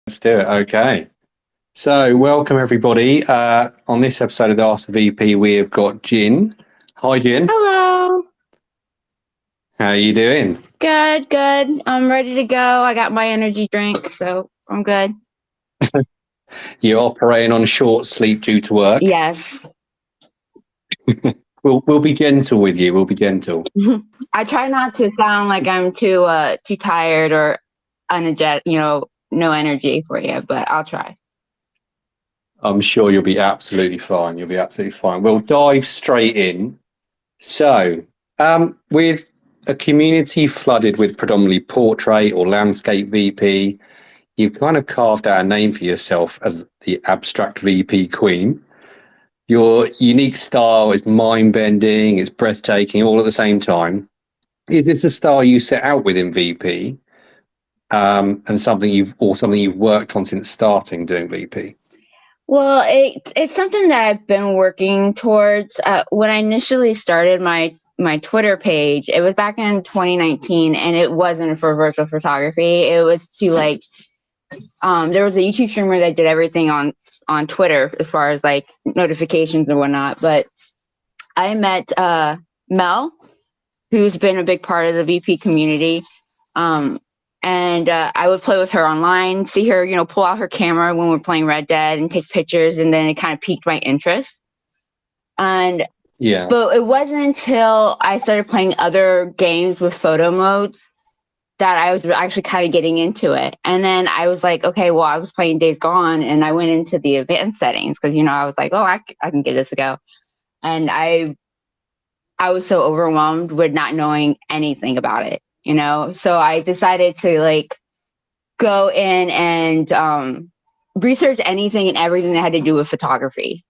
Let's do it. Okay. So, welcome everybody. On this episode of the Ask the VP, we have got Jin. Hi, Jin. Hello. How are you doing? Good. I'm ready to go. I got my energy drink, so I'm good. You're operating on short sleep due to work. Yes. We'll be gentle with you. We'll be gentle. I try not to sound like I'm too tired or energetic, no energy for you, but I'll try. I'm sure you'll be absolutely fine. You'll be absolutely fine. We'll dive straight in. So, with a community flooded with predominantly portrait or landscape VP, you've kind of carved out a name for yourself as the abstract VP queen. Your unique style is mind-bending, it's breathtaking, all at the same time. Is this a style you set out with in VP, and something you've worked on since starting doing VP? Well, it's something that I've been working towards. When I initially started my Twitter page, it was back in 2019, and it wasn't for virtual photography. It was to there was a YouTube streamer that did everything on Twitter as far as like notifications and whatnot. But I met Mel, who's been a big part of the VP community. And I would play with her online, see her, pull out her camera when we're playing Red Dead and take pictures. And then it kind of piqued my interest. And yeah, but it wasn't until I started playing other games with photo modes that I was actually kind of getting into it. And then I was like, okay, well, I was playing Days Gone and I went into the advanced settings because, I was like, oh, I can give this a go. And I was so overwhelmed with not knowing anything about it, So I decided to go in and research anything and everything that had to do with photography.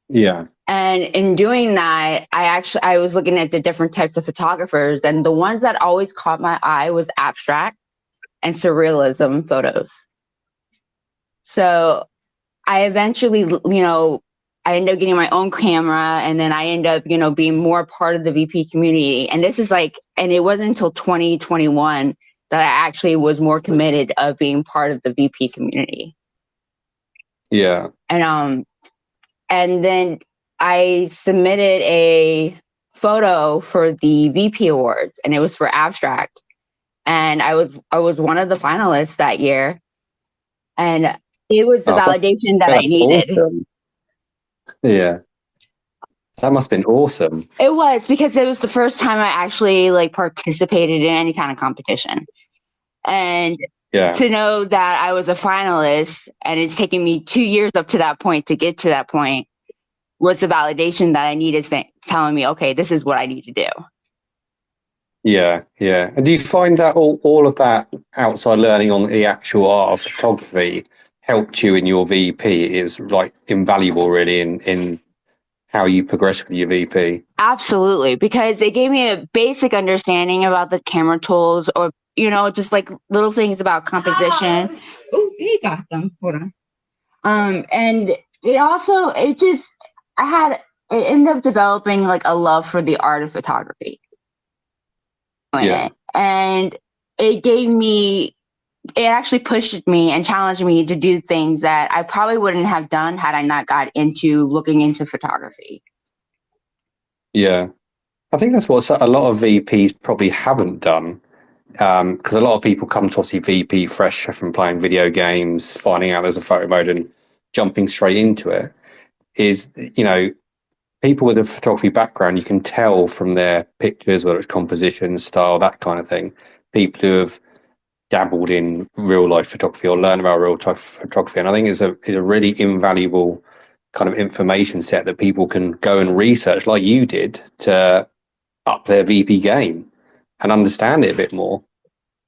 Yeah. And in doing that, I was looking at the different types of photographers, and the ones that always caught my eye was abstract and surrealism photos. So I eventually, I ended up getting my own camera, and then I ended up, being more part of the VP community. And this is and it wasn't until 2021 that I actually was more committed of being part of the VP community. Yeah. And then I submitted a photo for the VP Awards, and it was for abstract. And I was one of the finalists that year. And it was the validation that I needed. Awesome. Yeah. That must have been awesome. It was, because it was the first time I actually participated in any kind of competition. And to know that I was a finalist, and it's taken me 2 years up to that point to get to that point, was the validation that I needed, telling me, okay, this is what I need to do. Yeah. And do you find that all of that outside learning on the actual art of photography helped you in your VP? Is invaluable really in how you progress with your VP? Absolutely, because it gave me a basic understanding about the camera tools, or just little things about composition. Oh, he got them. Hold on. And it also, it ended up developing a love for the art of photography. And it actually pushed me and challenged me to do things that I probably wouldn't have done had I not got into looking into photography. Yeah. I think that's what a lot of VPs probably haven't done. Because a lot of people come to obviously VP fresh from playing video games, finding out there's a photo mode and jumping straight into it. Is, people with a photography background, you can tell from their pictures, whether it's composition, style, that kind of thing. People who have dabbled in real life photography or learn about real life photography, and I think it's a really invaluable kind of information set that people can go and research, like you did, to up their VP game and understand it a bit more.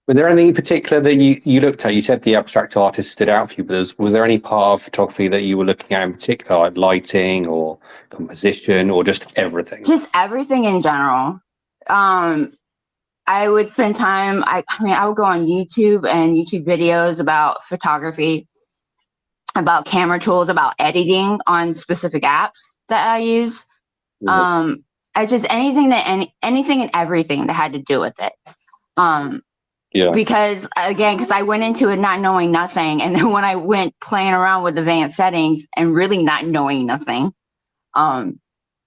Was there anything in particular that you looked at? You said the abstract artist stood out for you, but was there any part of photography that you were looking at in particular, like lighting or composition or just everything? Just everything in general. I would spend time, I would go on YouTube and YouTube videos about photography, about camera tools, about editing on specific apps that I use. I just anything and everything that had to do with it. Yeah. because I went into it not knowing nothing, and then when I went playing around with advanced settings and really not knowing nothing, Mm.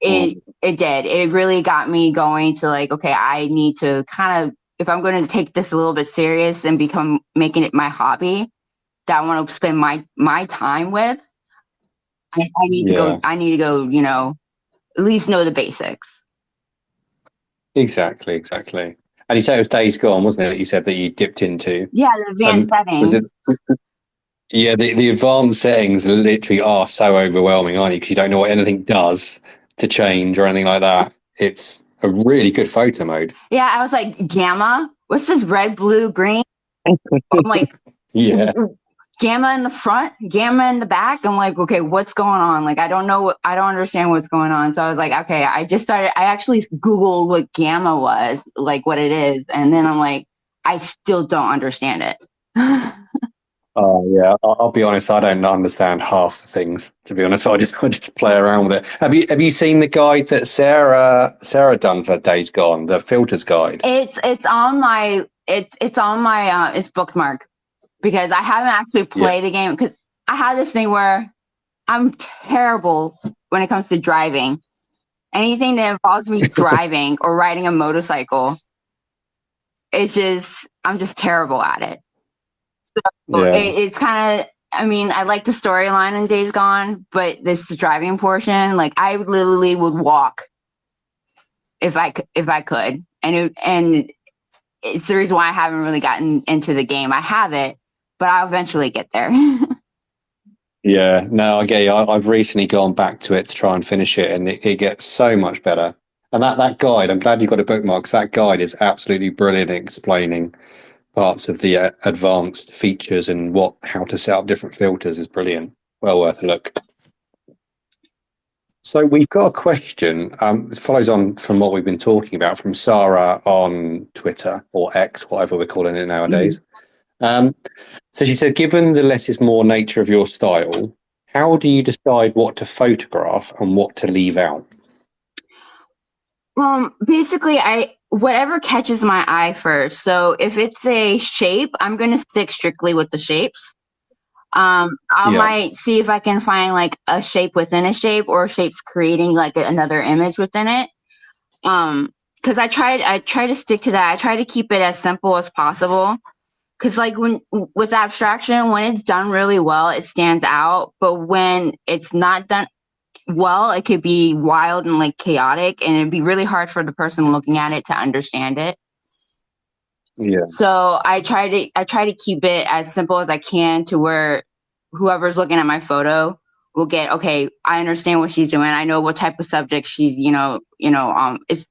it really got me going to like, okay, I need to kind of, if I'm going to take this a little bit serious and become making it my hobby that I want to spend my time with, I need to Yeah. go, at least know the basics. Exactly. Exactly. And you said it was Days Gone, wasn't it? You said that you dipped into. Yeah, the advanced And was it? settings. Yeah, the advanced settings literally are so overwhelming, aren't you? Because you don't know what anything does to change or anything like that. It's a really good photo mode. Yeah, I was like, gamma? What's this red, blue, green? I'm like, Yeah. gamma in the front, gamma in the back. I'm like, okay, what's going on? Like, I don't understand what's going on. So I was like, okay, I actually Googled what gamma was, like what it is. And then I'm like, I still don't understand it. Oh yeah, I'll be honest. I don't understand half the things. To be honest, I just play around with it. Have you seen the guide that Sarah done for Days Gone, the filters guide? It's on my it's bookmark because I haven't actually Yeah. played the game because I have this thing where I'm terrible when it comes to driving. Anything that involves me driving or riding a motorcycle, I'm just terrible at it. So Yeah. it's kind of, I mean, I like the storyline in Days Gone, but this driving portion, like I literally would walk if I could, and it's the reason why I haven't really gotten into the game. I have it, but I'll eventually get there. Yeah, no, I get you. I've recently gone back to it to try and finish it, and it gets so much better. And that guide, I'm glad you got a bookmark, 'cause that guide is absolutely brilliant at explaining parts of the advanced features and how to set up different filters is brilliant. Well worth a look. So we've got a question. It follows on from what we've been talking about from Sarah on Twitter or X, whatever we're calling it nowadays. Um, so she said, given the less is more nature of your style, how do you decide what to photograph and what to leave out? Basically, whatever catches my eye first. So if it's a shape, I'm going to stick strictly with the shapes. I Yeah, might see if I can find like a shape within a shape or shapes creating like another image within it. Because I try to stick to that. I try to keep it as simple as possible. Because like when with abstraction, when it's done really well, it stands out. But when it's not done well, it could be wild and like chaotic, and it'd be really hard for the person looking at it to understand it. yeah, So I try to keep it as simple as I can to where whoever's looking at my photo will get, okay, I understand what she's doing. I know what type of subject she's, is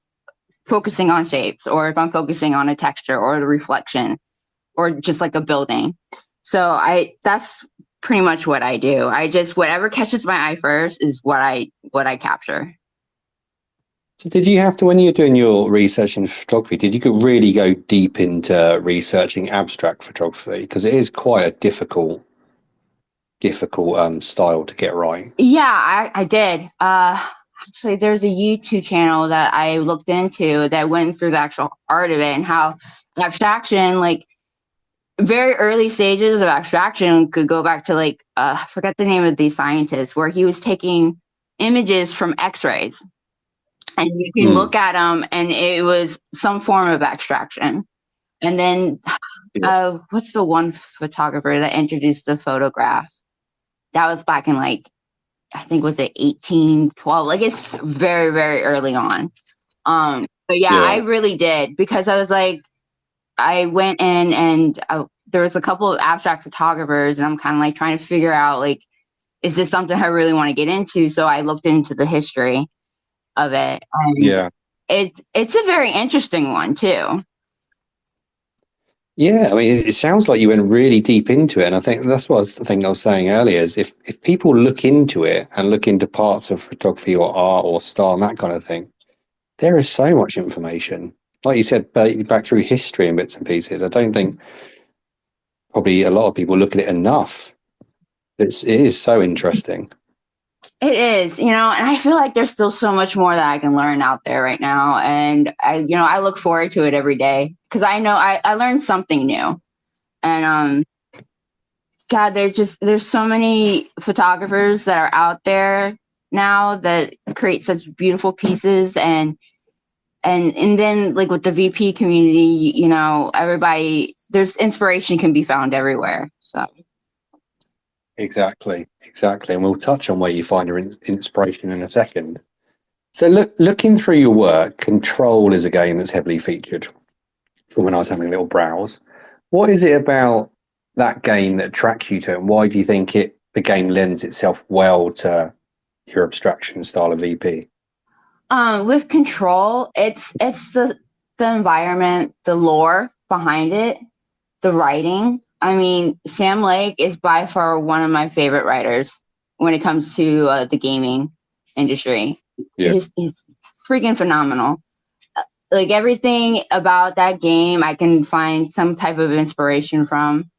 focusing on shapes, or if I'm focusing on a texture or the reflection or just like a building. So that's pretty much what I do. I just, whatever catches my eye first is what I capture. So did you have to, when you're doing your research in photography, did you really go deep into researching abstract photography? Because it is quite a difficult style to get right. Yeah, I did. Actually, there's a YouTube channel that I looked into that went through the actual art of it and how abstraction, like very early stages of abstraction, could go back to like I forget the name of the scientist, where he was taking images from X-rays, and you can Mm. look at them, and it was some form of abstraction. And then, Yeah. what's the one photographer that introduced the photograph? That was back in like I think was it 1812. Like it's very, very early on. But yeah, I Yeah. really did because I was like, I went in and there was a couple of abstract photographers, and I'm kind of like trying to figure out like, is this something I really want to get into? So I looked into the history of it, and Yeah. it's a very interesting one too. Yeah, I mean, it sounds like you went really deep into it, and I think that's what the thing I was saying earlier is if people look into it and look into parts of photography or art or style and that kind of thing, there is so much information. Like you said, back through history and bits and pieces. I don't think probably a lot of people look at it enough. It is so interesting. It is, and I feel like there's still so much more that I can learn out there right now. And I look forward to it every day because I know I learned something new. And God, there's so many photographers that are out there now that create such beautiful pieces, and then like with the VP community, everybody, there's inspiration can be found everywhere. So Exactly. And we'll touch on where you find your inspiration in a second. So looking through your work, Control is a game that's heavily featured from when I was having a little browse. What is it about that game that attracts you to it, and why do you think the game lends itself well to your abstraction style of VP? With Control, it's the environment, the lore behind it, the writing. I mean, Sam Lake is by far one of my favorite writers when it comes to the gaming industry. Yeah. He's freaking phenomenal. Like everything about that game, I can find some type of inspiration from.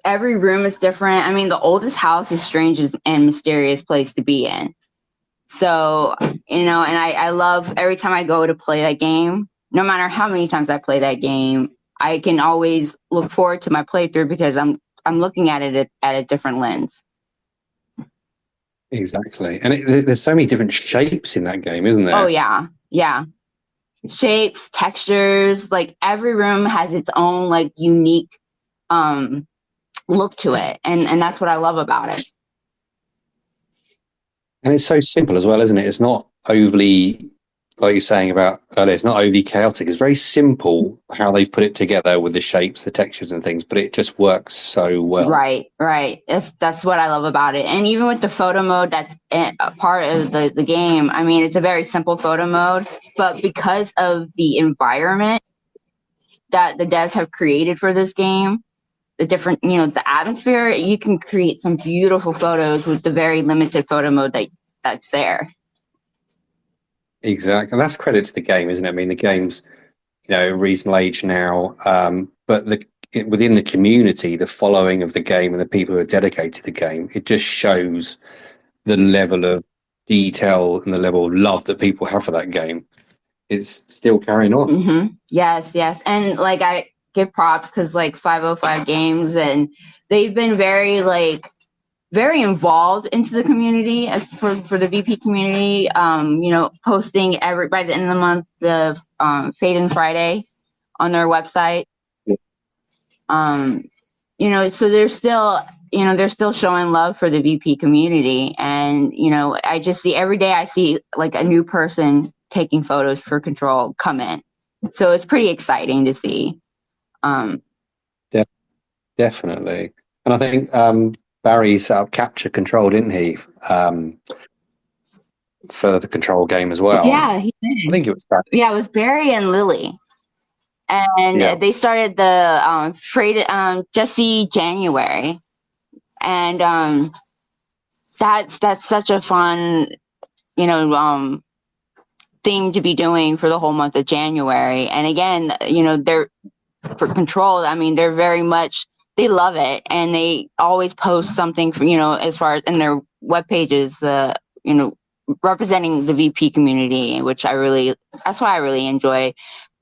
Every room is different. I mean, the oldest house is strange and mysterious place to be in. So, and I love every time I go to play that game, no matter how many times I play that game, I can always look forward to my playthrough because I'm looking at it at a different lens. Exactly. And there's so many different shapes in that game, isn't there? Oh, yeah. Yeah. Shapes, textures, like every room has its own like unique look to it. And that's what I love about it. And it's so simple as well, isn't it? It's not overly, like you're saying about earlier, it's not overly chaotic. It's very simple how they've put it together with the shapes, the textures and things, but it just works so well. Right. That's what I love about it. And even with the photo mode that's a part of the game, I mean, it's a very simple photo mode, but because of the environment that the devs have created for this game, the different, the atmosphere, you can create some beautiful photos with the very limited photo mode that's there. Exactly. And that's credit to the game, isn't it? I mean, the game's, a reasonable age now, but within the community, the following of the game and the people who are dedicated to the game, it just shows the level of detail and the level of love that people have for that game. It's still carrying on. Mm-hmm. Yes. And like I give props because like 505 Games, and they've been very involved into the community as for the VP community. Posting by the end of the month the Fade and Friday on their website. So they're still showing love for the VP community, and I just see every day I see like a new person taking photos for Control come in, so it's pretty exciting to see. Definitely. And I think Barry set up Capture Control, didn't he? For the Control game as well. Yeah, he did. I think it was Barry. Yeah, it was Barry and Lily. And they started the Jesse January. And that's such a fun, theme to be doing for the whole month of January. And again, they're for Control. I mean, they're very much, they love it, and they always post something for, as far as in their web pages, representing the VP community, which that's why I really enjoy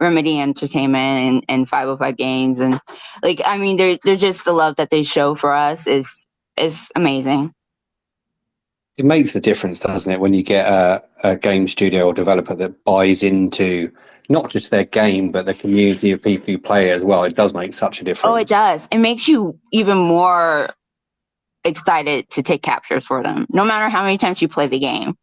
Remedy Entertainment and 505 Games. And like, I mean, they're just, the love that they show for us is amazing. It makes a difference, doesn't it, when you get a game studio or developer that buys into not just their game, but the community of people who play it as well. It does make such a difference. Oh, it does. It makes you even more excited to take captures for them, no matter how many times you play the game.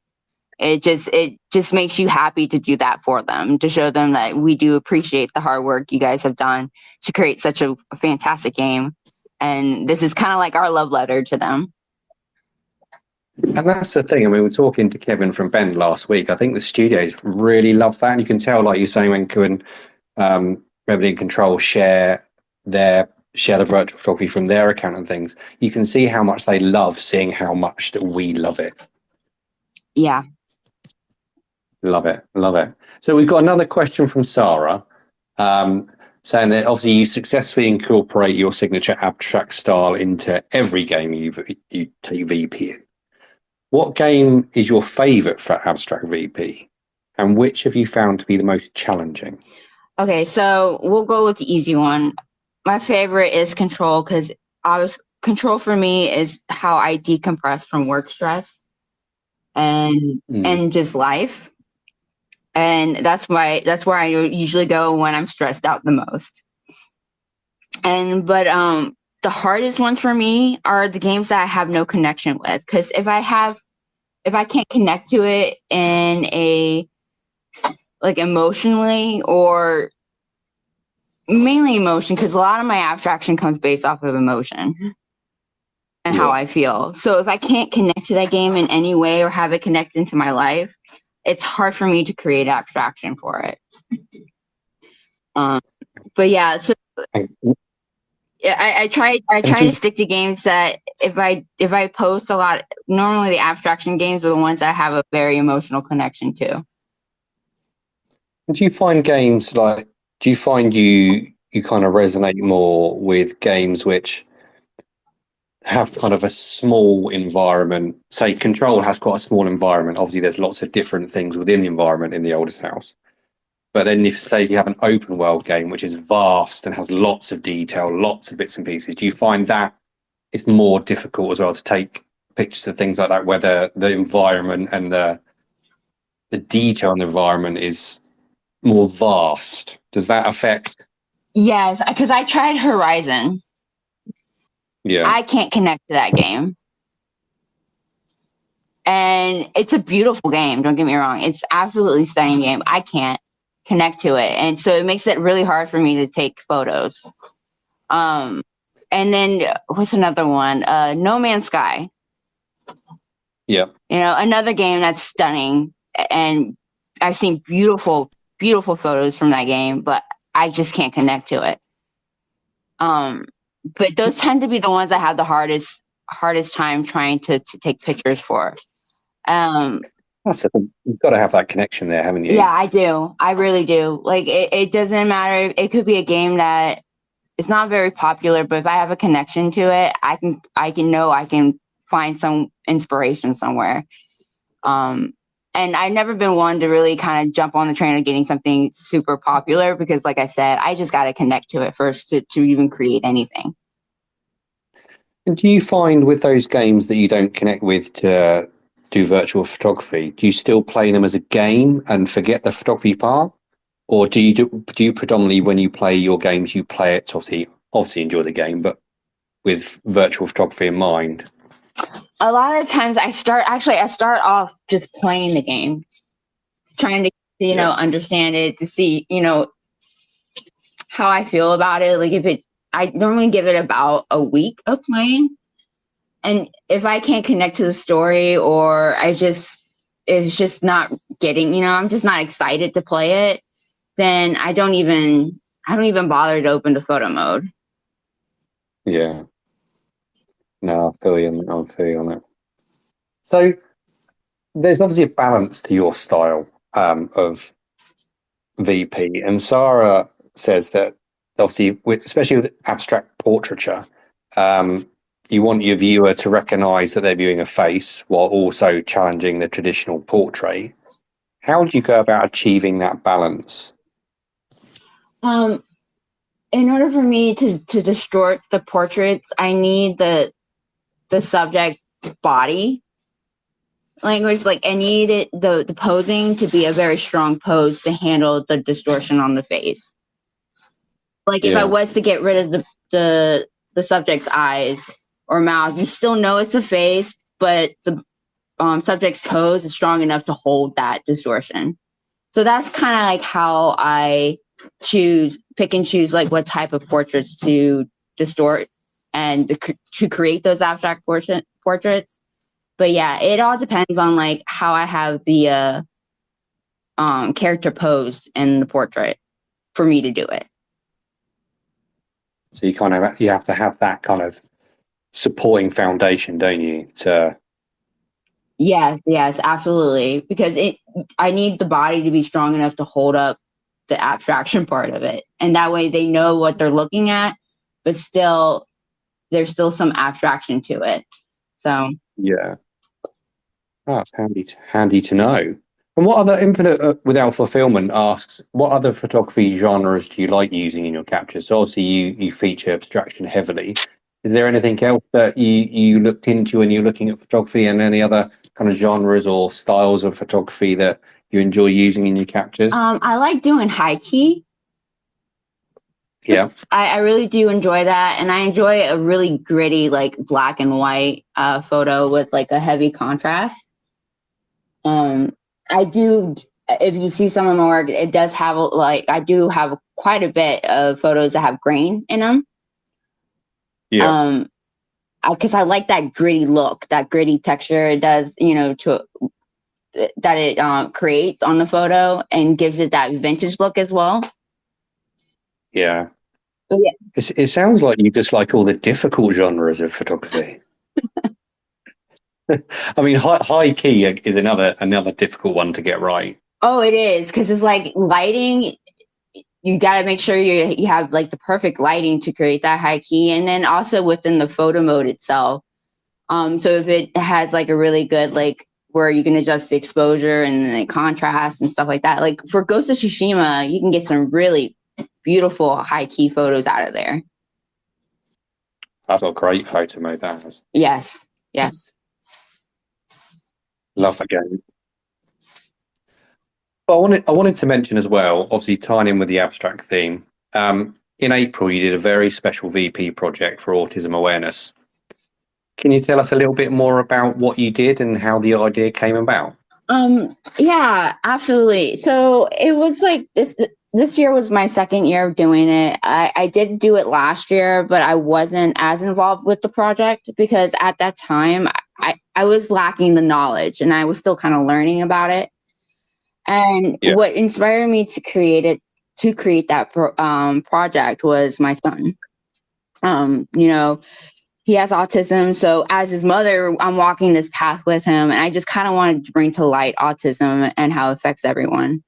It just makes you happy to do that for them, to show them that we do appreciate the hard work you guys have done to create such a fantastic game. And this is kind of like our love letter to them. And that's the thing. I mean, we were talking to Kevin from Bend last week. I think the studios really love that. And you can tell, like you're saying, when Cohen, Remedy and Control share the virtual photography from their account and things, you can see how much they love seeing how much that we love it. Yeah. Love it. So we've got another question from Sarah. saying that obviously you successfully incorporate your signature abstract style into every game you take VP in. What game is your favourite for abstract VP, and which have you found to be the most challenging? Okay, so we'll go with the easy one. My favorite is Control, because Control for me is how I decompress from work stress and just life. And that's where I usually go when I'm stressed out the most. But the hardest ones for me are the games that I have no connection with, because if I can't connect to it in a like emotionally, or mainly emotion, because a lot of my abstraction comes based off of emotion and how I feel. So if I can't connect to that game in any way or have it connect into my life, it's hard for me to create abstraction for it. But yeah, so I try to stick to games that if I post a lot, normally the abstraction games are the ones that have a very emotional connection to. Do you find games like, do you find you kind of resonate more with games which have kind of a small environment? Say Control has quite a small environment. Obviously, there's lots of different things within the environment in the oldest house. But then if you have an open world game, which is vast and has lots of detail, lots of bits and pieces, do you find that it's more difficult as well to take pictures of things like that, where the environment and the detail in the environment is more vast? Does that affect? Yes, because I tried Horizon. Yeah, I can't connect to that game. And it's a beautiful game, don't get me wrong. It's absolutely stunning game. I can't connect to it. And so it makes it really hard for me to take photos. And then what's another one? No Man's Sky. yeah. You know, another game that's stunning, and I've seen beautiful, beautiful photos from that game, but I just can't connect to it. But those tend to be the ones I have the hardest time trying to take pictures for. You've got to have that connection there, haven't you? Yeah, I do. I really do. Like it doesn't matter. It could be a game that it's not very popular, but if I have a connection to it, I can find some inspiration somewhere. And I've never been one to really kind of jump on the train of getting something super popular, because like I said, I just got to connect to it first to even create anything. And do you find with those games that you don't connect with to do virtual photography, do you still play them as a game and forget the photography part? Or do you predominantly, when you play your games, you play it to obviously enjoy the game, but with virtual photography in mind? A lot of times I start off just playing the game, trying to, understand it, to see, how I feel about it. Like I normally give it about a week of playing. And if I can't connect to the story, or it's just not getting, I'm just not excited to play it, then I don't even bother to open the photo mode. Yeah. No, I feel you on that. So there's obviously a balance to your style of VP, and Sarah says that obviously, especially with abstract portraiture, you want your viewer to recognise that they're viewing a face while also challenging the traditional portrait. How do you go about achieving that balance? In order for me to distort the portraits, I need the subject body language. Like I need the posing to be a very strong pose to handle the distortion on the face. Like if I was to get rid of the subject's eyes or mouth, you still know it's a face, but the subject's pose is strong enough to hold that distortion. So that's kind of like how I pick and choose like what type of portraits to distort and to create those abstract portraits. But yeah, it all depends on like how I have the character posed in the portrait for me to do it. So you have to have that kind of supporting foundation, don't you? Yes, absolutely. Because I need the body to be strong enough to hold up the abstraction part of it. And that way they know what they're looking at, but still there's still some abstraction to it. So Yeah. Oh, it's handy to know. And what other Infinite Without Fulfillment asks, what other photography genres do you like using in your captures? So obviously you feature abstraction heavily. Is there anything else that you looked into when you're looking at photography, and any other kind of genres or styles of photography that you enjoy using in your captures? I like doing high key. Yeah. I really do enjoy that. And I enjoy a really gritty, like black and white photo with like a heavy contrast. I do, if you see some of my work, it does have like, I do have quite a bit of photos that have grain in them. Yeah. Because I like that gritty look, that gritty texture it does, that it creates on the photo, and gives it that vintage look as well. Yeah. Yeah. It sounds like you just like all the difficult genres of photography. I mean, high key is another difficult one to get right. Oh, it is, because it's like lighting. You got to make sure you have like the perfect lighting to create that high key, and then also within the photo mode itself. So if it has like a really good, like where you can adjust the exposure and the contrast and stuff like that, like for Ghost of Tsushima, you can get some really beautiful high key photos out of there. That's a great photo mode, that has. Yes. Love that game. But I wanted to mention as well, obviously tying in with the abstract theme. In April, you did a very special VP project for Autism Awareness. Can you tell us a little bit more about what you did and how the idea came about? Yeah, absolutely. So it was like this year was my second year of doing it. I did do it last year, but I wasn't as involved with the project because at that time I was lacking the knowledge and I was still kind of learning about it. And what inspired me to create that project was my son. He has autism. So as his mother, I'm walking this path with him, and I just kind of wanted to bring to light autism and how it affects everyone.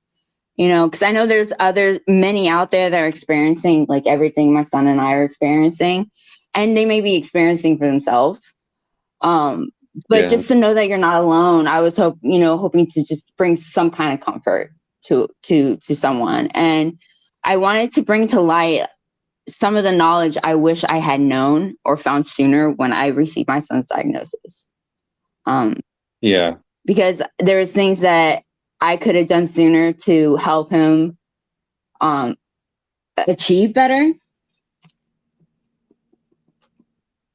Because I know there's many out there that are experiencing like everything my son and I are experiencing, and they may be experiencing for themselves. But just to know that you're not alone, I was hoping to just bring some kind of comfort to someone. And I wanted to bring to light some of the knowledge I wish I had known or found sooner when I received my son's diagnosis. Because there's things that I could have done sooner to help him achieve better.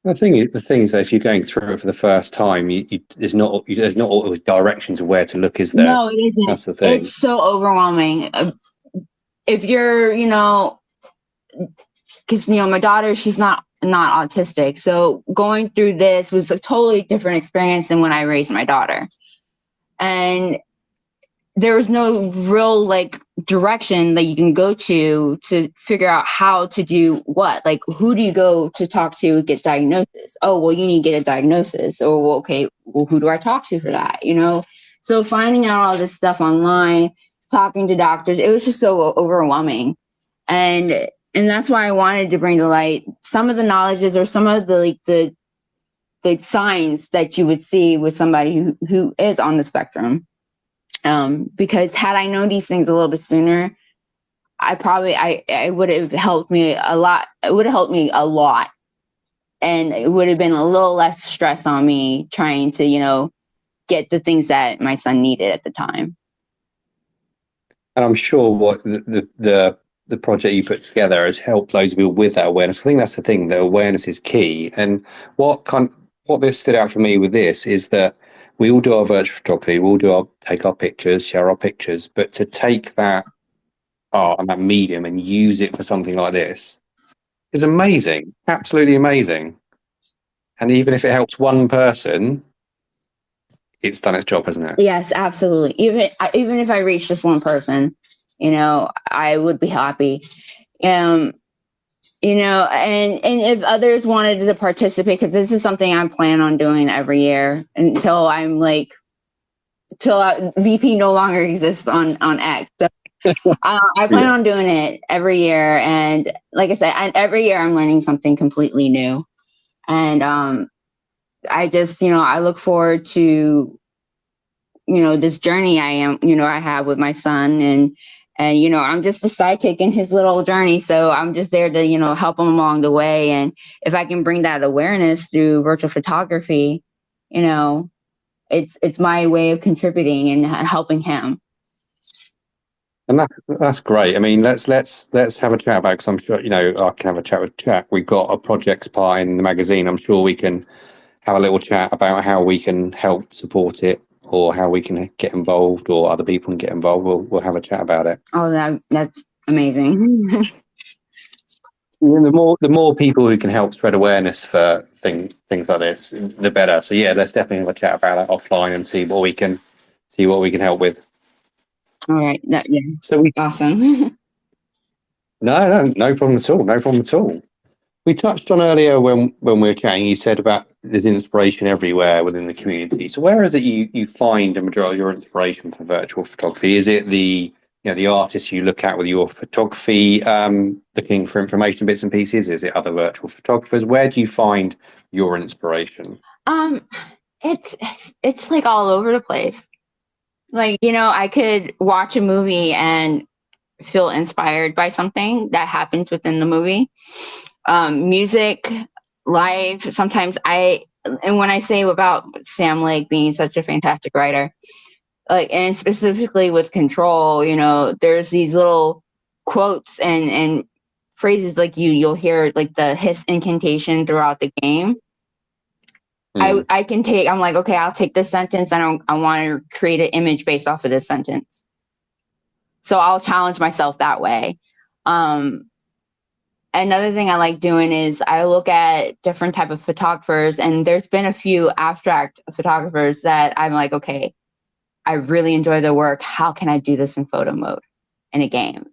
The thing is that if you're going through it for the first time, there's not always directions of where to look, is there? No, it isn't. That's the thing. It's so overwhelming. If you're, because my daughter, she's not autistic, so going through this was a totally different experience than when I raised my daughter, and there was no real like direction that you can go to figure out how to do what. Like, who do you go to talk to get diagnosis? Oh, well, you need to get a diagnosis. Or, well, okay, well, who do I talk to for that? So finding out all this stuff online, talking to doctors, it was just so overwhelming. And that's why I wanted to bring to light some of the knowledges or some of the signs that you would see with somebody who is on the spectrum. Because had I known these things a little bit sooner, I would have helped me a lot. It would have helped me a lot. And it would have been a little less stress on me trying to, get the things that my son needed at the time. And I'm sure what the project you put together has helped loads of people with that awareness. I think that's the thing, the awareness is key. And what this stood out for me with this is that we all do our virtual photography, we all take our pictures, share our pictures, but to take that art and that medium and use it for something like this is amazing, absolutely amazing. And even if it helps one person, it's done its job, hasn't it? Yes, absolutely. Even if I reach just one person, I would be happy. And if others wanted to participate, because this is something I'm planning on doing every year until VP no longer exists on X. So I plan Yeah. on doing it every year, and like I said, every year I'm learning something completely new, and I just, I look forward to, this journey I have with my son, and I'm just the sidekick in his little journey, so I'm just there to help him along the way, and if I can bring that awareness through virtual photography, you know it's my way of contributing and helping him. And that's great. I mean, let's have a chat about, because I'm sure I can have a chat with Jack. We've got a projects part in the magazine. I'm sure we can have a little chat about how we can help support it, or how we can get involved, or other people can get involved. We'll have a chat about it. Oh, that's amazing. And the more people who can help spread awareness for things like this, the better. So yeah, let's definitely have a chat about that offline and see what we can help with. All right, yeah, So we awesome. no problem at all. No problem at all. We touched on earlier when we were chatting, you said about there's inspiration everywhere within the community. So where is it you find a majority of your inspiration for virtual photography? Is it the artists you look at with your photography, looking for information bits and pieces? Is it other virtual photographers? Where do you find your inspiration? um it's like all over the place. Like, I could watch a movie and feel inspired by something that happens within the movie. Music, live. Sometimes and when I say about Sam Lake being such a fantastic writer, like, and specifically with Control, there's these little quotes and phrases, like you'll hear like the hiss incantation throughout the game. Mm. I'm like, okay, I'll take this sentence and I want to create an image based off of this sentence. So I'll challenge myself that way. Another thing I like doing is I look at different type of photographers, and there's been a few abstract photographers that I'm like, okay, I really enjoy their work. How can I do this in photo mode in a game?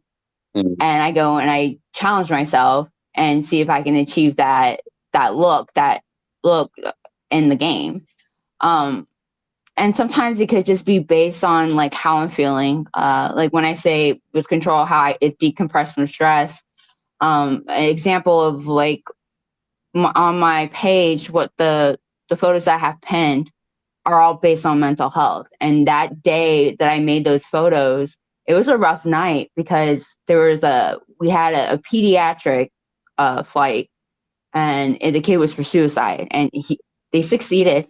Mm. And I go and I challenge myself and see if I can achieve that look in the game. And sometimes it could just be based on like how I'm feeling. Like when I say with Control, how it decompressed from stress. An example of like on my page, what the photos I have pinned are all based on mental health. And that day that I made those photos, it was a rough night because we had a pediatric flight, and the kid was for suicide, and they succeeded,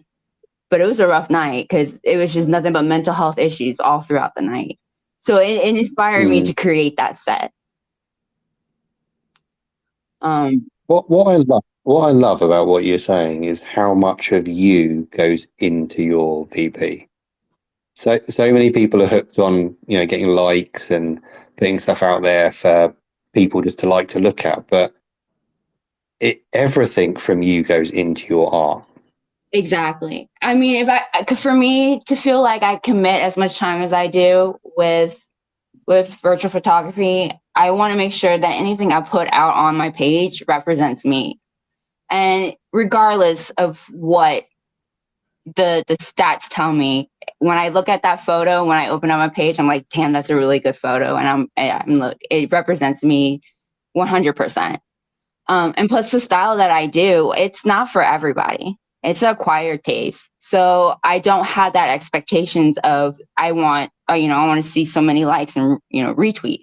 but it was a rough night because it was just nothing but mental health issues all throughout the night. So it inspired me to create that set. What I love about what you're saying is how much of you goes into your VP. So many people are hooked on getting likes and putting stuff out there for people just to look at, but everything from you goes into your art. Exactly. I mean, for me to feel like I commit as much time as I do with virtual photography, I want to make sure that anything I put out on my page represents me. And regardless of what the stats tell me, when I look at that photo, when I open up my page, I'm like, damn, that's a really good photo. And it represents me 100%. And plus the style that I do, it's not for everybody. It's an acquired taste. So I don't have that expectations of I want to see so many likes and retweets.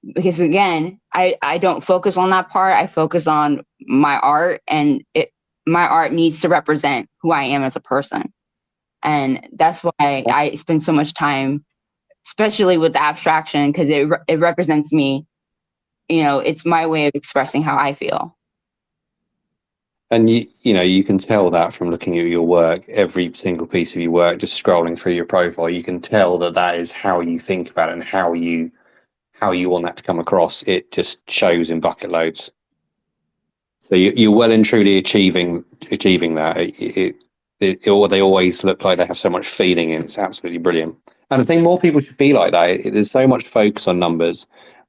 Because again, I don't focus on that part. I focus on my art, and my art needs to represent who I am as a person. And that's why I spend so much time, especially with the abstraction, because it represents me. It's my way of expressing how I feel. And you can tell that from looking at your work, every single piece of your work, just scrolling through your profile, you can tell that is how you think about it and how you want that to come across. It just shows in bucket loads. So you're well and truly achieving that. They always look like they have so much feeling, and it's absolutely brilliant. And I think more people should be like that. There's so much focus on numbers.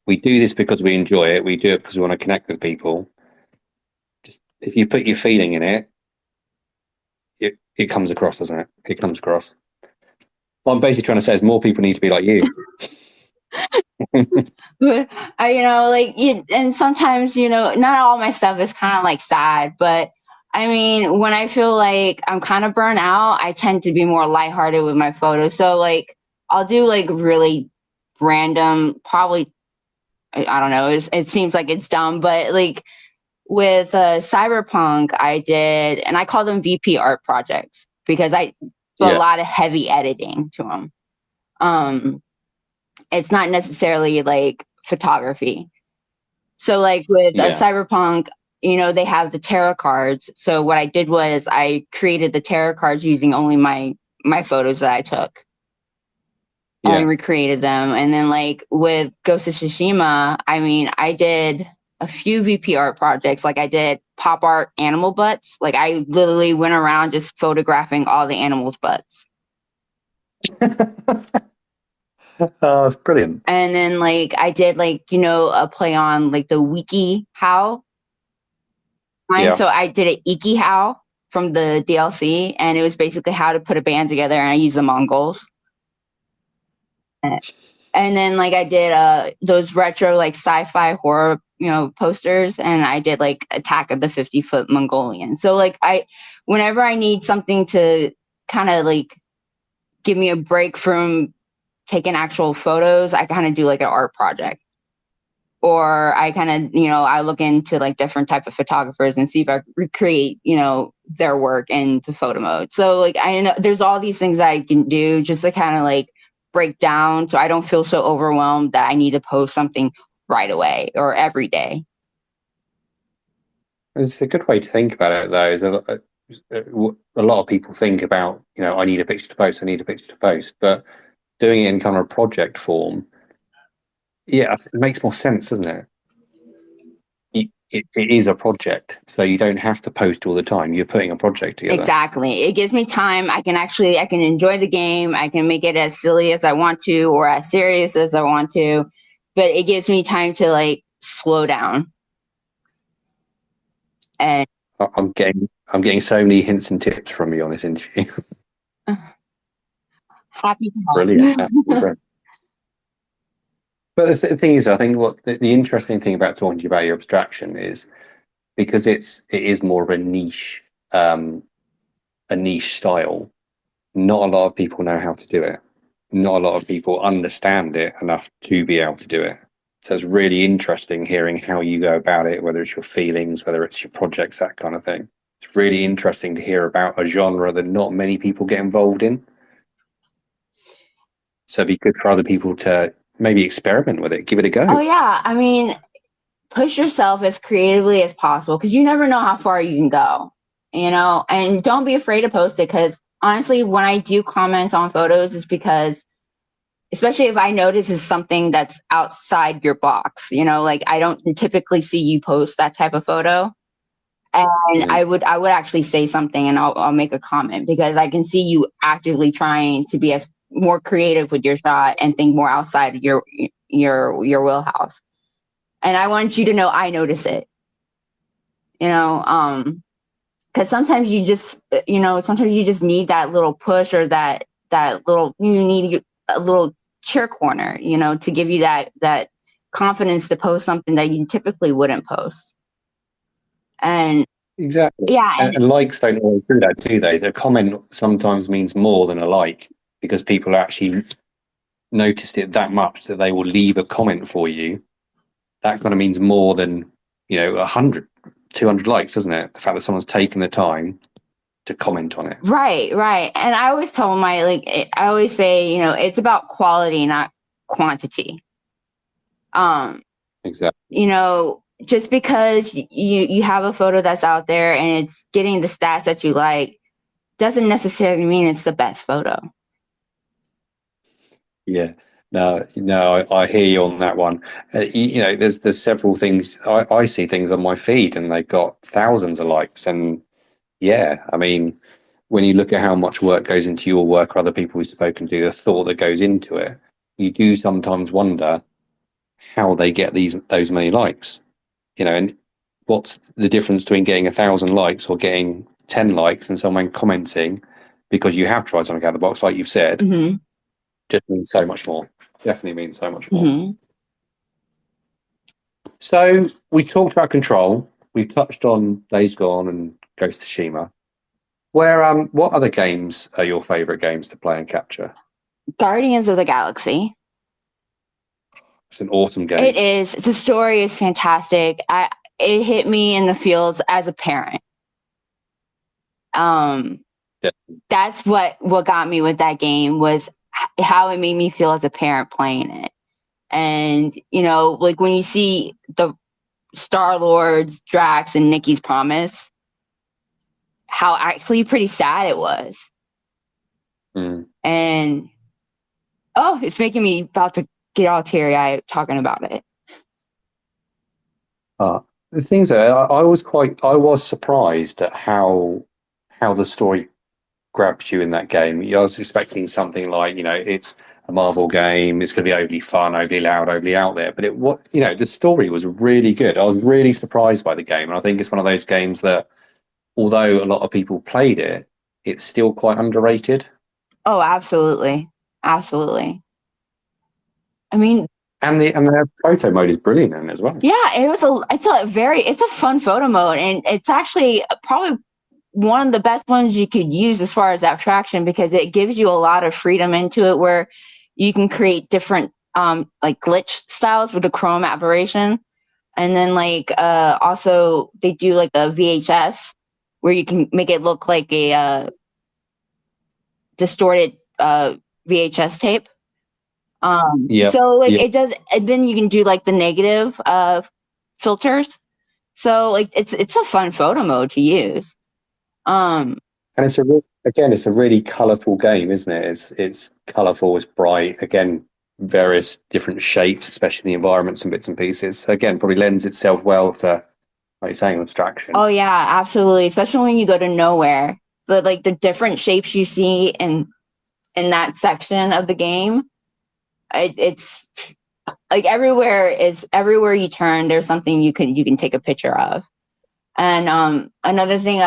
We do this because we enjoy it. We do it because we want to connect with people. Just if you put your feeling in it, it comes across, doesn't it? It comes across. What I'm basically trying to say is more people need to be like you. But and sometimes, not all my stuff is kind of like sad, but I mean, when I feel like I'm kind of burnt out, I tend to be more lighthearted with my photos. So like, I'll do like really random, probably, I don't know, it seems like it's dumb, but like with Cyberpunk, I did, and I call them VP art projects because I do a Yeah, lot of heavy editing to them. It's not necessarily like photography. So like with yeah, Cyberpunk, they have the tarot cards. So what I did was I created the tarot cards using only my photos that I took. I yeah. recreated them. And then like with Ghost of Tsushima, I mean, I did a few VP art projects. Like I did pop art animal butts. Like I literally went around just photographing all the animals' butts. Oh, that's brilliant. And then like I did like, a play on like the wiki how. Yeah. So I did an Iki how from the DLC, and it was basically how to put a band together, and I used the Mongols. And then like I did those retro like sci-fi horror posters, and I did like Attack of the 50-Foot Mongolian. So like whenever I need something to kind of like give me a break from taking actual photos, I kind of do like an art project. Or I kind of, I look into like different type of photographers and see if I recreate, their work into photo mode. So like I know there's all these things that I can do just to kind of like break down so I don't feel so overwhelmed that I need to post something right away or every day. It's a good way to think about it, though. A lot of people think about, I need a picture to post, I need a picture to post, but doing it in kind of a project form, yeah, it makes more sense, doesn't it? It is a project, so you don't have to post all the time. You're putting a project together. Exactly. It gives me time. I can enjoy the game. I can make it as silly as I want to or as serious as I want to, but it gives me time to like slow down. And I'm getting so many hints and tips from you on this interview. happy to Brilliant. help. Absolutely brilliant. But the thing is, I think what the interesting thing about talking to you about your abstraction is because it is more of a niche style. Not a lot of people know how to do it. Not a lot of people understand it enough to be able to do it. So it's really interesting hearing how you go about it, whether it's your feelings, whether it's your projects, that kind of thing. It's really interesting to hear about a genre that not many people get involved in. So it'd be good for other people to maybe experiment with it, give it a go. Oh yeah, I mean, push yourself as creatively as possible because you never know how far you can go, and don't be afraid to post it because honestly, when I do comment on photos, it's because especially if I notice it's something that's outside your box, like I don't typically see you post that type of photo. And Mm, I would actually say something and I'll make a comment because I can see you actively trying to be as more creative with your shot and think more outside your wheelhouse. And I want you to know I notice it. Because sometimes you just need that little push or you need a little cheer corner, to give you that confidence to post something that you typically wouldn't post. And exactly. yeah, And likes don't always do that, do they? The comment sometimes means more than a like because people actually noticed it that much that they will leave a comment for you. That kind of means more than 100, 200 likes, doesn't it? The fact that someone's taken the time to comment on it. right. And I always tell I always say, it's about quality, not quantity. Exactly. Just because you have a photo that's out there and it's getting the stats that you like doesn't necessarily mean it's the best photo. Yeah. No, I hear you on that one. There's several things. I see things on my feed and they've got thousands of likes. And yeah, I mean, when you look at how much work goes into your work or other people we've spoken to, the thought that goes into it, you do sometimes wonder how they get those many likes. And what's the difference between getting 1,000 likes or getting 10 likes and someone commenting because you have tried something out of the box, like you've said, Mm-hmm. just means so much more. Definitely means so much more. Mm-hmm. So we talked about Control. We touched on Days Gone and Ghost of Tsushima. What other games are your favorite games to play and capture? Guardians of the Galaxy. It's an awesome game. It is. The story is fantastic. It hit me in the feels as a parent. Yeah. That's what got me with that game, was how it made me feel as a parent playing it. And, you know, like when you see the Star-Lord's, Drax, and Nikki's promise, how actually pretty sad it was. And, oh, it's making me about to get all teary-eyed talking about it. The things that I was surprised at how the story grabs you in that game. I was expecting something like, you know, it's a Marvel game, it's going to be overly fun, overly loud, overly out there. But the story was really good. I was really surprised by the game, and I think it's one of those games that, although a lot of people played it, it's still quite underrated. Oh, absolutely, absolutely. I mean, and the photo mode is brilliant in it as well. Yeah, it's a fun photo mode, and it's actually probably one of the best ones you could use as far as abstraction, because it gives you a lot of freedom into it, where you can create different like glitch styles with the chrome aberration. And then also they do like a VHS where you can make it look like a distorted VHS tape. So it does, and then you can do like the negative filters. So like it's a fun photo mode to use. And it's a really colourful game, isn't it? It's colourful, it's bright. Again, various different shapes, especially the environments and bits and pieces. So again, probably lends itself well to, like you're saying, abstraction. Oh yeah, absolutely. Especially when you go to nowhere. The different shapes you see in that section of the game, it's like everywhere you turn, there's something you can take a picture of. And another thing,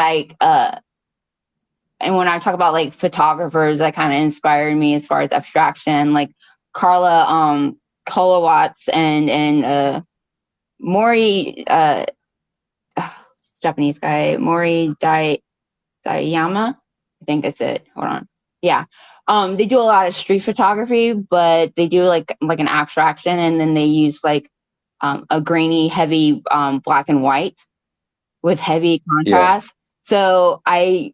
and when I talk about like photographers that kind of inspired me as far as abstraction, like Carla Kolowatz and Mori Japanese guy, Mori Daiyama, I think that's it. Hold on. Yeah. They do a lot of street photography, but they do like an abstraction, and then they use like a grainy, heavy black and white with heavy contrast. Yeah. So I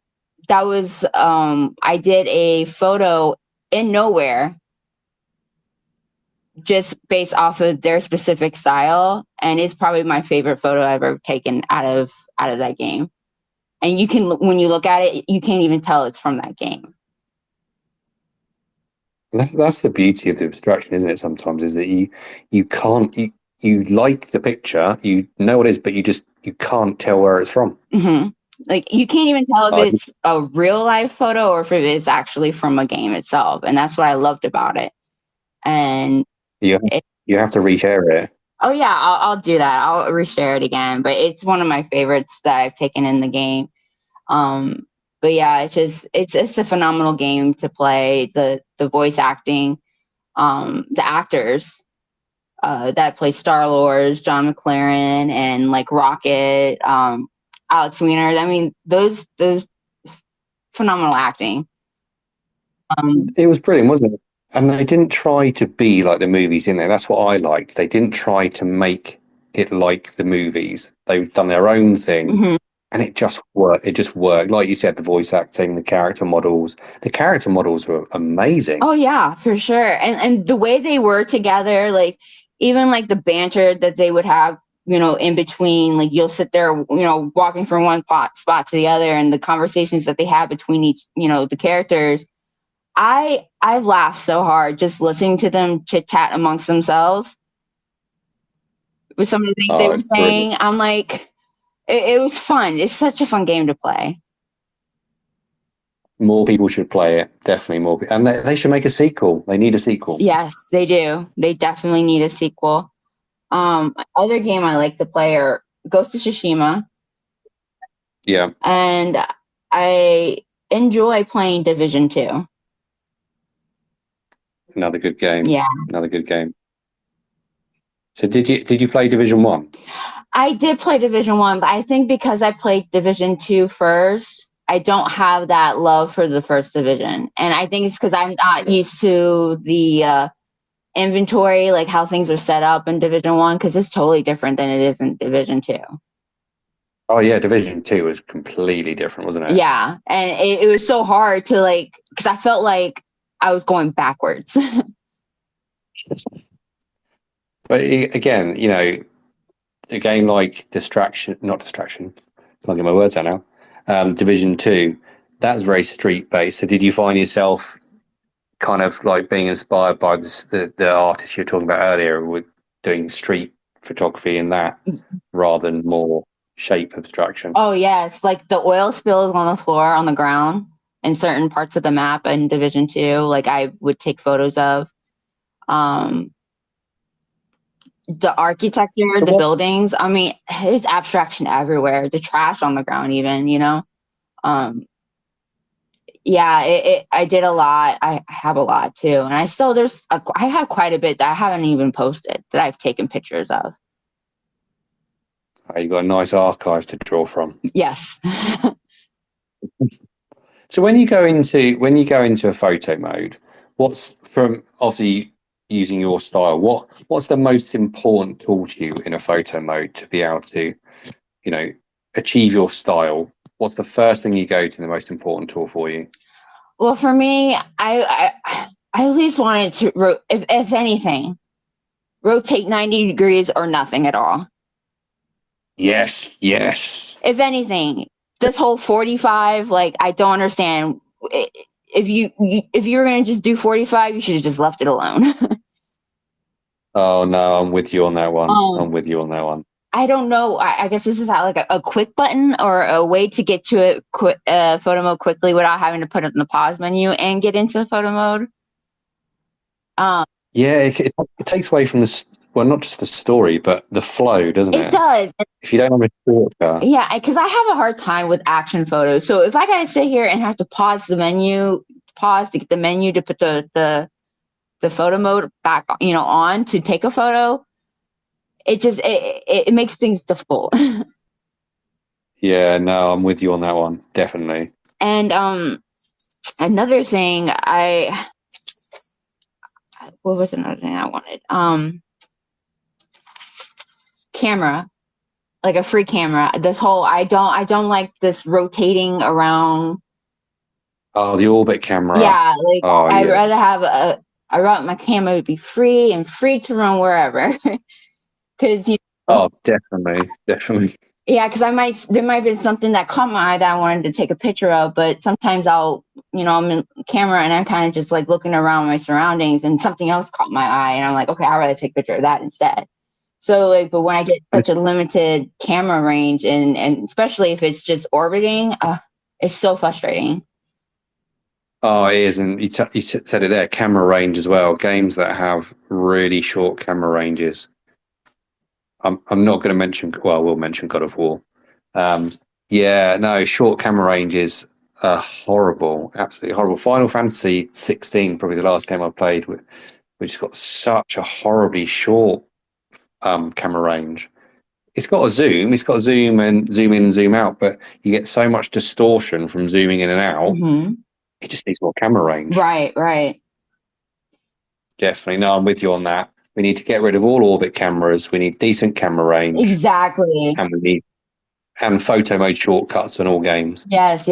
did a photo in nowhere just based off of their specific style, and it's probably my favorite photo I've ever taken out of that game. And you can, when you look at it, you can't even tell it's from that game. That's the beauty of the abstraction, isn't it? Sometimes is that you like the picture, you know what it is, but you can't tell where it's from. Mm-hmm. Like you can't even tell if it's a real life photo or if it is actually from a game itself, and that's what I loved about it. And you have to reshare it. Oh yeah, I'll do that. I'll reshare it again. But it's one of my favorites that I've taken in the game. But yeah, it's a phenomenal game to play. The voice acting, the actors that play Star-Lord, John McLaren, and like Rocket, Alex Weiner. I mean, those phenomenal acting. It was brilliant, wasn't it? And they didn't try to be like the movies in there. That's what I liked. They didn't try to make it like the movies. They've done their own thing. Mm-hmm. And it just worked. It just worked. Like you said, the voice acting, the character models. The character models were amazing. Oh yeah, for sure. And the way they were together, like even like the banter that they would have, you know, in between, like you'll sit there, you know, walking from one spot to the other, and the conversations that they have between each, you know, the characters. I laughed so hard just listening to them chit chat amongst themselves with some of the things they were saying. Brilliant. I'm like, it was fun. It's such a fun game to play. More people should play it. Definitely more. And they should make a sequel. They need a sequel. Yes, they do. They definitely need a sequel. Other game I like to play are Ghost of Tsushima. Yeah. And I enjoy playing Division 2. Another good game. Yeah. Another good game. So did you play Division 1? I did play Division 1, but I think because I played Division 2 first, I don't have that love for the first division. And I think it's because I'm not used to the inventory, like how things are set up in Division 1, because it's totally different than it is in Division 2. Oh yeah, Division 2 was completely different, wasn't it? Yeah, and it was so hard to like, because I felt like I was going backwards. But again, you know, a game like not Distraction, can't get my words out now. Division 2, that's very street based. So did you find yourself kind of like being inspired by the artist you were talking about earlier with doing street photography in that rather than more shape abstraction? Oh yes, like the oil spills on the floor, on the ground, in certain parts of the map in Division 2, like I would take photos of. The architecture, So the what? buildings. I mean, there's abstraction everywhere. The trash on the ground, even, you know. Yeah, I did a lot. I have a lot too, and I still I have quite a bit that I haven't even posted that I've taken pictures of. You got a nice archive to draw from. Yes. So when you go into a photo mode, what's from obviously using your style, what's the most important tool to you in a photo mode to be able to, you know, achieve your style? What's the first thing you go to, the most important tool for you? Well, for me, I at least wanted to, if anything, rotate 90 degrees or nothing at all. Yes, yes. If anything, this whole 45, like, I don't understand. If you were going to just do 45, you should have just left it alone. Oh no, I'm with you on that one. I'm with you on that one. I don't know. I guess this is like a quick button or a way to get to it photo mode quickly without having to put it in the pause menu and get into photo mode. Yeah, it takes away from well, not just the story, but the flow, doesn't it? It does. If you don't have a shortcut. Yeah, because I have a hard time with action photos. So if I gotta sit here and have to pause to get the menu to put the photo mode back, on to take a photo, it makes things difficult. Yeah, no, I'm with you on that one, definitely. And another thing, what was another thing I wanted? Camera, like a free camera. This whole I don't like this rotating around. Oh, the orbit camera. Yeah, like I'd yeah. rather have I want my camera to be free to run wherever. Because Oh, definitely. Yeah, because there might be something that caught my eye that I wanted to take a picture of, but sometimes I'm in camera and I'm kind of just like looking around my surroundings and something else caught my eye and I'm like, okay, I'd rather take a picture of that instead. So like, but when I get such a limited camera range and especially if it's just orbiting, it's so frustrating. Oh, it is, and you said it there, camera range as well. Games that have really short camera ranges. I'm not going to mention. Well, we'll mention God of War. Yeah, no, short camera ranges are horrible, absolutely horrible. Final Fantasy 16, probably the last game I played, which has got such a horribly short camera range. It's got a zoom. It's got a zoom and zoom in and zoom out, but you get so much distortion from zooming in and out. Mm-hmm. It just needs more camera range. Right. Definitely. No, I'm with you on that. We need to get rid of all orbit cameras. We need decent camera range. Exactly. And we need photo mode shortcuts in all games. Yes.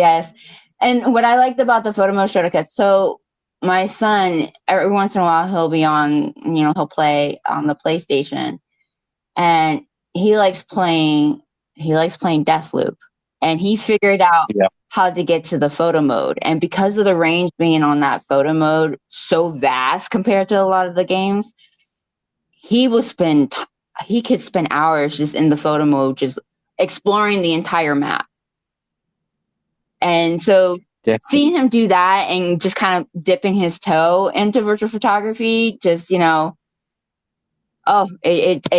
And what I liked about the photo mode shortcuts, so my son, every once in a while, he'll be on, he'll play on the PlayStation, and he likes playing Deathloop, and he figured out how to get to the photo mode. And because of the range being on that photo mode so vast compared to a lot of the games, he could spend hours just in the photo mode, just exploring the entire map. And so seeing him do that and just kind of dipping his toe into virtual photography, just, it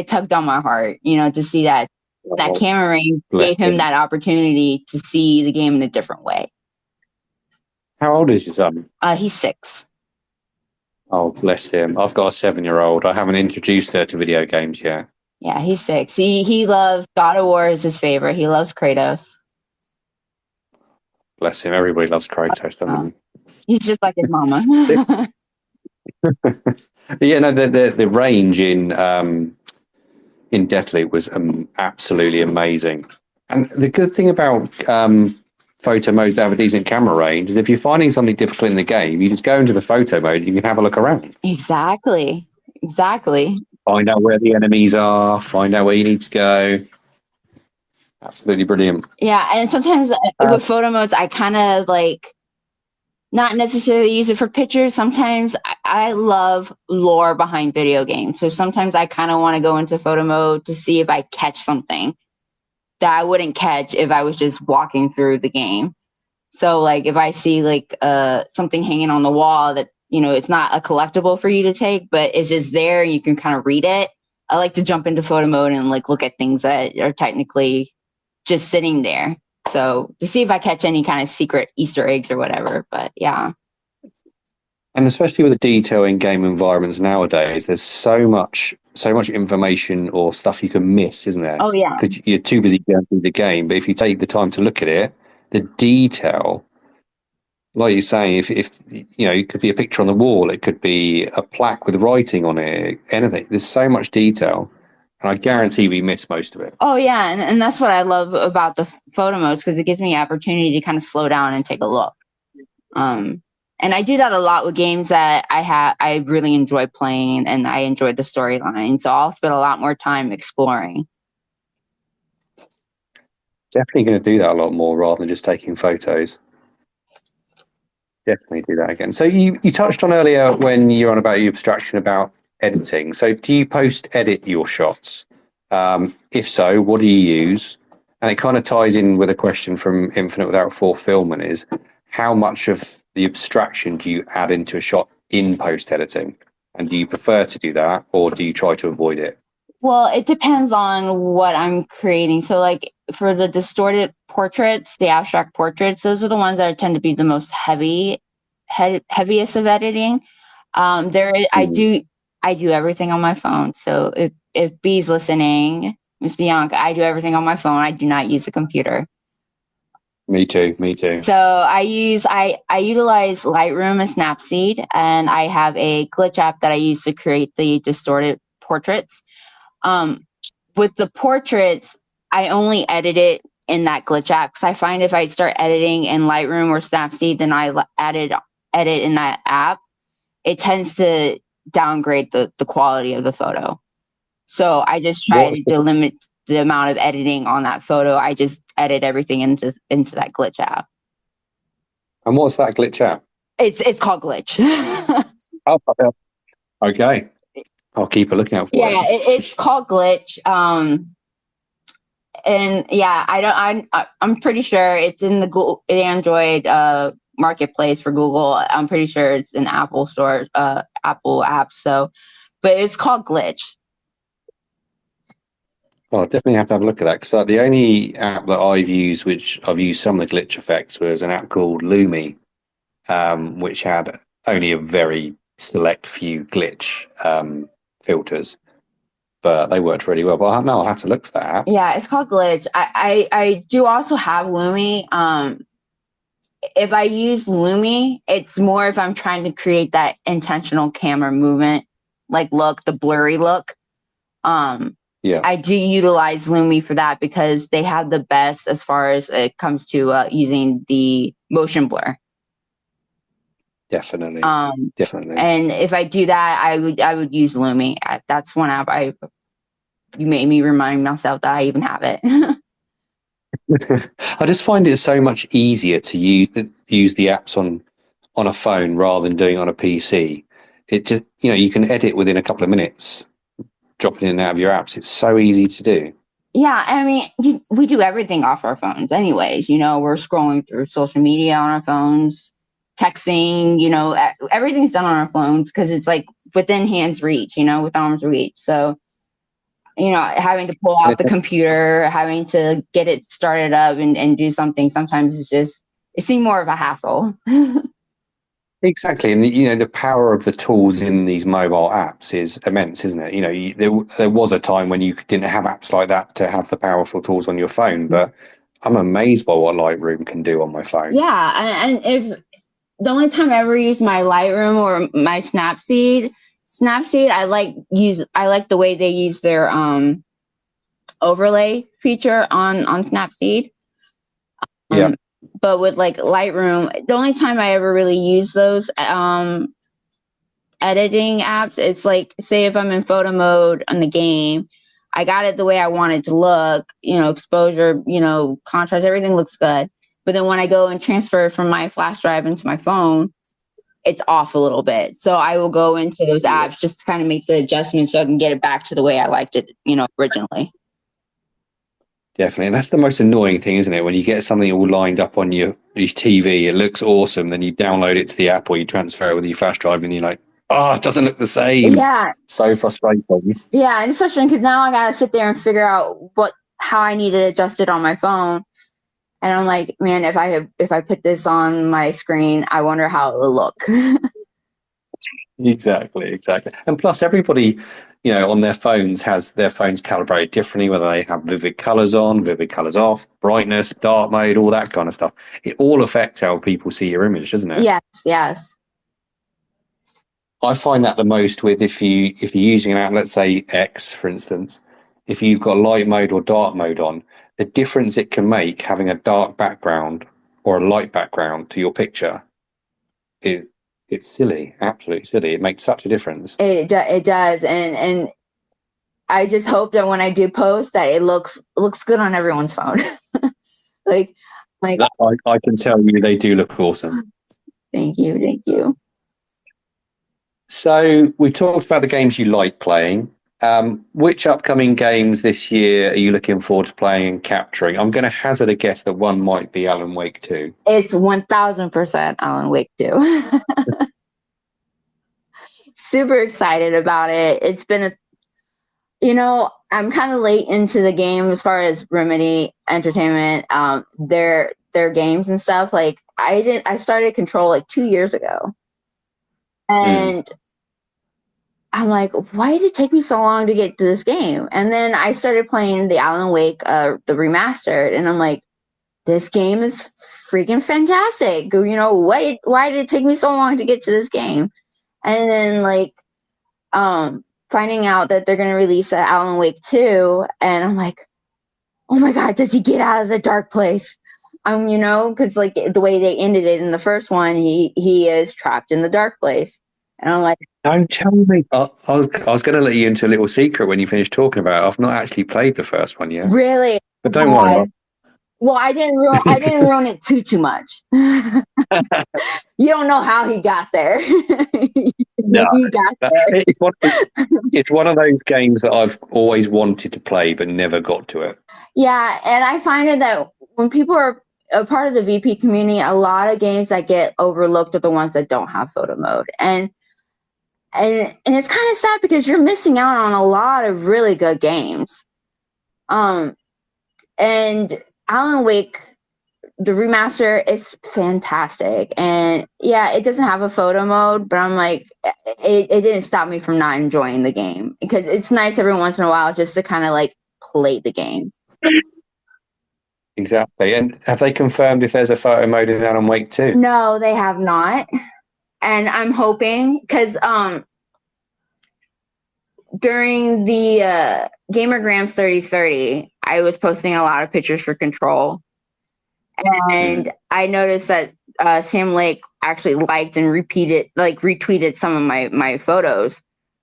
tugged on my heart, to see that camera range gave him that opportunity to see the game in a different way. How old is your son? He's 6. Oh, bless him. I've got a 7-year-old. I haven't introduced her to video games yet. Yeah, he's 6. He loves God of War is his favorite. He loves Kratos. Bless him. Everybody loves Kratos, doesn't He's just like his mama. Yeah, no, the range in Deathloop was absolutely amazing. And the good thing about photo modes that have a decent camera range is if you're finding something difficult in the game, you just go into the photo mode and you can have a look around. Exactly. Find out where the enemies are, find out where you need to go. Absolutely brilliant. Yeah, and sometimes with photo modes, I kind of like not necessarily use it for pictures. Sometimes I love lore behind video games. So sometimes I kind of want to go into photo mode to see if I catch something that I wouldn't catch if I was just walking through the game. So like if I see like something hanging on the wall that, you know, it's not a collectible for you to take, but it's just there and you can kind of read it. I like to jump into photo mode and like look at things that are technically just sitting there. So to see if I catch any kind of secret Easter eggs or whatever. But yeah. And especially with the detail in game environments nowadays, there's so much information or stuff you can miss, isn't there? Oh yeah. Because you're too busy going through the game. But if you take the time to look at it, the detail, like you're saying, if you know, it could be a picture on the wall, it could be a plaque with writing on it, anything. There's so much detail. And I guarantee we miss most of it. Oh yeah, and that's what I love about the photo modes, because it gives me the opportunity to kind of slow down and take a look. And I do that a lot with games that I really enjoy playing and I enjoy the storyline. So I'll spend a lot more time exploring. Definitely going to do that a lot more rather than just taking photos. Definitely do that again. So you touched on earlier when you're on about your abstraction about editing. So do you post-edit your shots? If so, what do you use? And it kind of ties in with a question from Infinite Without Fulfillment is how much of the abstraction do you add into a shot in post-editing? And do you prefer to do that or do you try to avoid it? Well, it depends on what I'm creating. So like for the distorted portraits, the abstract portraits, those are the ones that tend to be the most heaviest of editing. I do everything on my phone. So if B's listening, Miss Bianca, I do everything on my phone. I do not use a computer. Me too. So I utilize Lightroom and Snapseed, and I have a glitch app that I use to create the distorted portraits. With the portraits, I only edit it in that glitch app because I find if I start editing in Lightroom or Snapseed, then I edit in that app, it tends to downgrade the quality of the photo. So I just try to limit the amount of editing on that photo. I just edit everything into that glitch app. And what's that glitch app? It's called Glitch. Oh, okay. I'll keep a lookout for it. Yeah, it's called Glitch. And yeah, I'm pretty sure it's in the Google Android marketplace for Google. I'm pretty sure it's in Apple store, Apple apps. So, but it's called Glitch. Well, I definitely have to have a look at that because the only app that I've used, which I've used some of the glitch effects, was an app called Lumi, which had only a very select few glitch filters, but they worked really well. But I'll have to look for that app. Yeah, it's called Glitch. I do also have Lumi. If I use Lumi, it's more if I'm trying to create that intentional camera movement, like look, the blurry look. Yeah, I do utilize Lumi for that because they have the best as far as it comes to using the motion blur. Definitely. Definitely. And if I do that, I would use Lumi. That's one app you made me remind myself that I even have it. I just find it so much easier to use the apps on a phone rather than doing it on a PC. It just, you can edit within a couple of minutes, dropping in and out of your apps. It's so easy to do. Yeah, I mean, we do everything off our phones anyways. We're scrolling through social media on our phones, texting, everything's done on our phones because it's like within hand's reach, with arm's reach. So, having to pull out the computer, having to get it started up and do something, sometimes it seems more of a hassle. Exactly, and the power of the tools in these mobile apps is immense, isn't it? There was a time when you didn't have apps like that to have the powerful tools on your phone, but I'm amazed by what Lightroom can do on my phone. Yeah, and if the only time I ever use my Lightroom or my Snapseed, I like the way they use their overlay feature on Snapseed. Yeah. But with like Lightroom, the only time I ever really use those editing apps, it's like, say if I'm in photo mode on the game, I got it the way I want it to look, exposure, contrast, everything looks good. But then when I go and transfer it from my flash drive into my phone, it's off a little bit. So I will go into those apps just to kind of make the adjustments so I can get it back to the way I liked it, originally. Definitely. And that's the most annoying thing, isn't it? When you get something all lined up on your TV, it looks awesome. Then you download it to the app or you transfer it with your flash drive and you're like, it doesn't look the same. Yeah. So frustrating. Yeah. And it's frustrating because now I got to sit there and figure out how I need to adjust it on my phone. And I'm like, man, if I put this on my screen, I wonder how it will look. Exactly. And plus everybody, on their phones has their phones calibrated differently, whether they have vivid colors on, vivid colors off, brightness, dark mode, all that kind of stuff. It all affects how people see your image, doesn't it? Yes. I find that the most with if you're using an app, let's say X, for instance, if you've got light mode or dark mode on, the difference it can make having a dark background or a light background to your picture it's silly, absolutely silly. It makes such a difference. It does, and I just hope that when I do post that it looks good on everyone's phone. like I can tell you they do look awesome. Thank you. So we talked about the games you like playing. Which upcoming games this year are you looking forward to playing and capturing? I'm going to hazard a guess that one might be Alan Wake 2. It's 1000% Alan Wake 2. Super excited about it. It's been I'm kind of late into the game as far as Remedy Entertainment, their games and stuff. Like I started Control like 2 years ago. And I'm like, why did it take me so long to get to this game? And then I started playing the Alan Wake, the remastered, and I'm like, this game is freaking fantastic. Why did it take me so long to get to this game? And then finding out that they're going to release Alan Wake 2, and I'm like, oh my God, does he get out of the dark place? Because like the way they ended it in the first one, he is trapped in the dark place. And I'm like, don't tell me. I was going to let you into a little secret when you finished talking about it. I've not actually played the first one yet. Really? But don't worry. Well, I didn't ruin it too much. You don't know how he got there. No, he got there. It's one of those games that I've always wanted to play but never got to it. Yeah, and I find it that when people are a part of the VP community, a lot of games that get overlooked are the ones that don't have photo mode. And it's kind of sad because you're missing out on a lot of really good games. And Alan Wake, the remaster, is fantastic. And yeah, it doesn't have a photo mode, but I'm like, it didn't stop me from not enjoying the game, because it's nice every once in a while just to kind of like play the game. Exactly. And have they confirmed if there's a photo mode in Alan Wake 2? No, they have not. And I'm hoping, because during the Gamergrams 3030, I was posting a lot of pictures for Control. And I noticed that Sam Lake actually liked and retweeted some of my photos.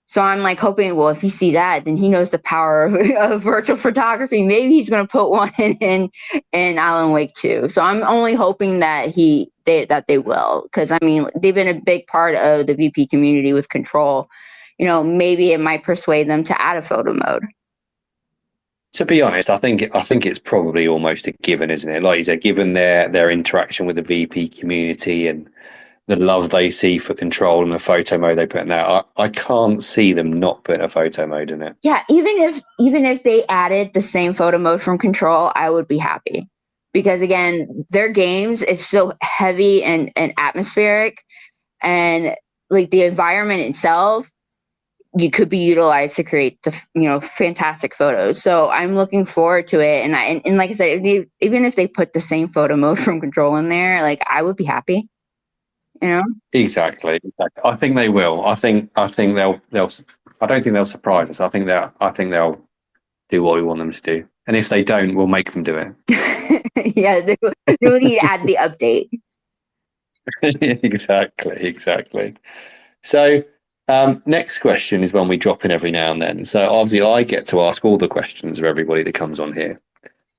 So I'm like hoping, well, if he see that, then he knows the power of virtual photography. Maybe he's going to put one in Alan Wake 2. So I'm only hoping that they will, because I mean, they've been a big part of the VP community with Control. Maybe it might persuade them to add a photo mode. To be honest, I think it's probably almost a given, isn't it? Like you said, given their interaction with the VP community and the love they see for Control and the photo mode they put in there, I can't see them not putting a photo mode in it. Yeah, even if they added the same photo mode from Control, I would be happy, because again, their games is so heavy and atmospheric. and like the environment itself, you could be utilized to create the fantastic photos. So I'm looking forward to it. And like I said, even if they put the same photo mode from Control in there, like I would be happy. Exactly. I think they will. I think they'll. I don't think they'll surprise us. I think they'll do what we want them to do. And if they don't, we'll make them do it. Yeah, they will need to add the update. Exactly. So next question is one we drop in every now and then. So obviously I get to ask all the questions of everybody that comes on here.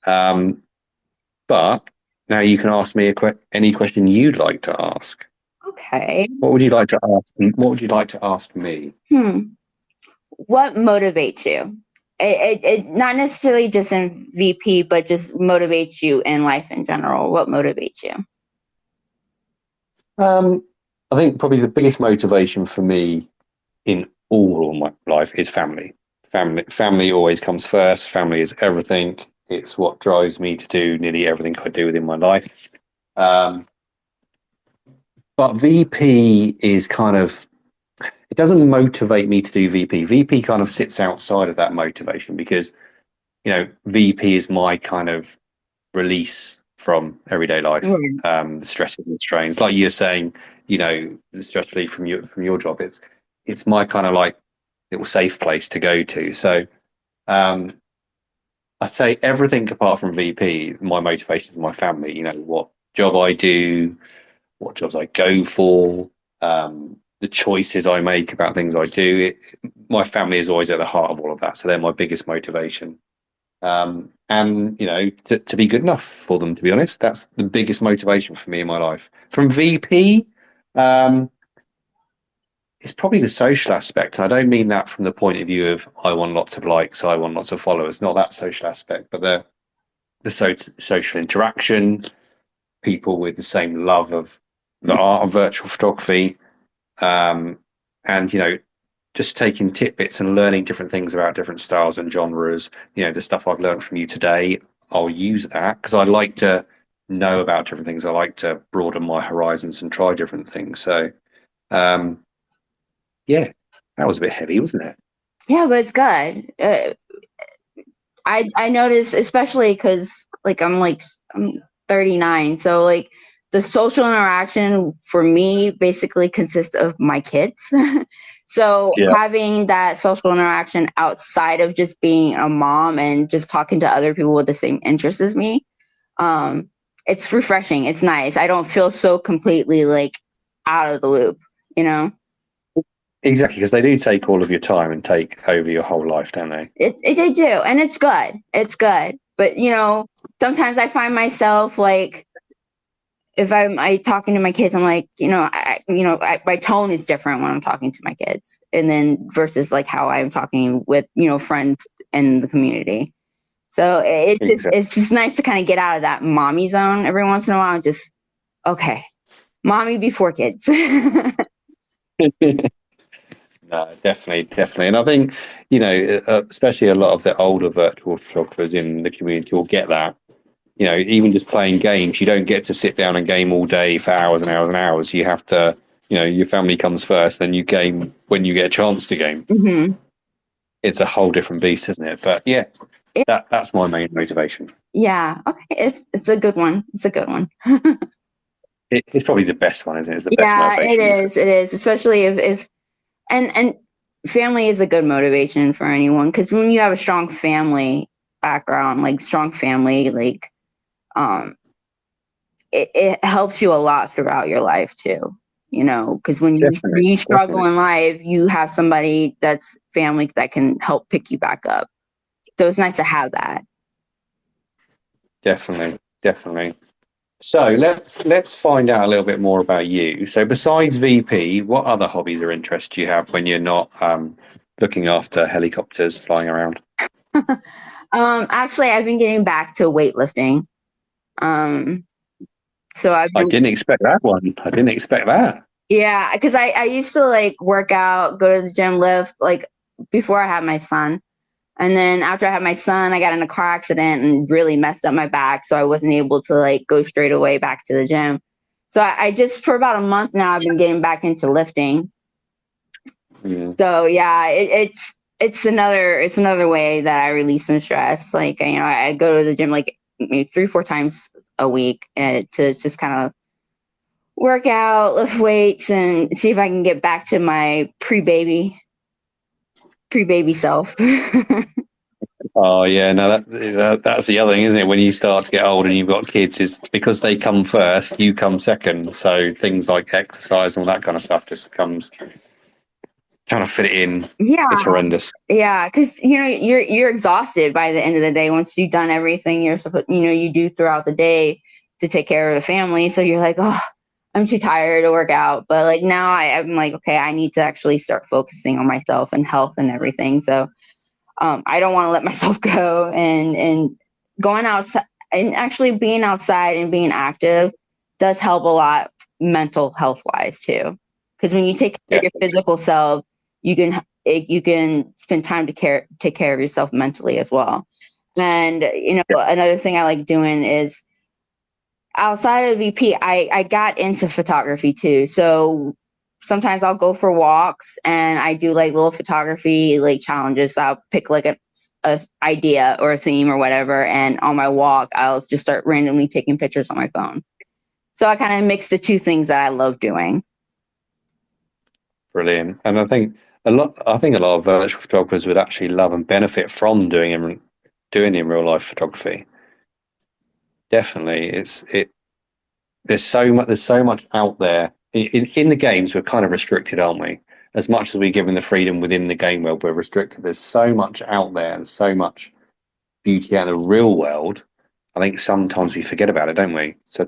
But now you can ask me any question you'd like to ask. Okay. What would you like to ask? What would you like to ask me? What motivates you? It not necessarily just in VP, but just motivates you in life in general. What motivates you? I think probably the biggest motivation for me in all of my life is family. Family always comes first. Family is everything. It's what drives me to do nearly everything I do within my life. But VP is kind of, it doesn't motivate me to do VP. VP kind of sits outside of that motivation because, VP is my kind of release from everyday life, the stresses and strains. Like you're saying, the stress relief from your job. It's my kind of like little safe place to go to. So I'd say everything apart from VP, my motivation is my family. What job I do, what jobs I go for, the choices I make about things I do. My family is always at the heart of all of that. So they're my biggest motivation. And to be good enough for them, to be honest, that's the biggest motivation for me in my life. From VP, it's probably the social aspect. And I don't mean that from the point of view of I want lots of likes, I want lots of followers, not that social aspect, but the social interaction, people with the same love of the art of virtual photography, and just taking tidbits and learning different things about different styles and genres. The stuff I've learned from you today, I'll use that because I like to know about different things. I like to broaden my horizons and try different things. So, yeah, that was a bit heavy, wasn't it? Yeah, but it's good. I noticed, especially because I'm 39, so like the social interaction for me basically consists of my kids. So having that social interaction outside of just being a mom and just talking to other people with the same interests as me, it's refreshing. It's nice. I don't feel so completely like out of the loop, Exactly, because they do take all of your time and take over your whole life, don't they? They do, and it's good. It's good. But sometimes I find myself like, if I'm talking to my kids, I'm like, my tone is different when I'm talking to my kids, and then versus like how I'm talking with friends in the community. So it's just nice to kind of get out of that mommy zone every once in a while and just mommy before kids. No, definitely. And I think, especially a lot of the older virtual photographers in the community will get that. Even just playing games, you don't get to sit down and game all day for hours and hours and hours. You have to, your family comes first, then you game when you get a chance to game. Mm-hmm. It's a whole different beast, isn't it? But yeah, that's my main motivation. Yeah. Okay. It's a good one. It's a good one. It's probably the best one, isn't it? It's the best motivation. It is. Especially if and family is a good motivation for anyone, because when you have a strong family background, it helps you a lot throughout your life too, because when you struggle in life, you have somebody that's family that can help pick you back up. So it's nice to have that. Definitely. So let's find out a little bit more about you. So besides VP, what other hobbies or interests do you have when you're not looking after helicopters flying around? Actually, I've been getting back to weightlifting. So I didn't expect that one. I didn't expect that. Yeah, because I used to like work out, go to the gym, lift like before I had my son. And then after I had my son, I got in a car accident and really messed up my back. So I wasn't able to like go straight away back to the gym. So I just, for about a month now, I've been getting back into lifting. So yeah, it's another way that I release some stress. Like, you know, I go to the gym like maybe 3-4 times a week to just kind of work out, lift weights, and see if I can get back to my pre-baby self. Oh yeah, no, that's the other thing, isn't it? When you start to get old and you've got kids, is because they come first, you come second. So things like exercise and all that kind of stuff just comes trying to fit it in. Yeah, it's horrendous. Yeah, because you know you're exhausted by the end of the day once you've done everything you're supposed you do throughout the day to take care of the family. So you're like, oh, I'm too tired to work out. But like now I'm like, okay, I need to actually start focusing on myself and health and everything. So I don't want to let myself go, and going outside and actually being outside and being active does help a lot mental health wise too. Because when you take care of your physical self, you can spend time to take care of yourself mentally as well. And you know, another thing I like doing is outside of VP, I got into photography too. So sometimes I'll go for walks and I do like little photography like challenges. So I'll pick like a idea or a theme or whatever, and on my walk I'll just start randomly taking pictures on my phone. So I kind of mix the two things that I love doing. Brilliant. And I think a lot of virtual photographers would actually love and benefit from doing in real life photography. Definitely, there's so much out there. In the games, we're kind of restricted, aren't we? As much as we're given the freedom within the game world, we're restricted. There's so much out there and so much beauty out in the real world. I think sometimes we forget about it, don't we? So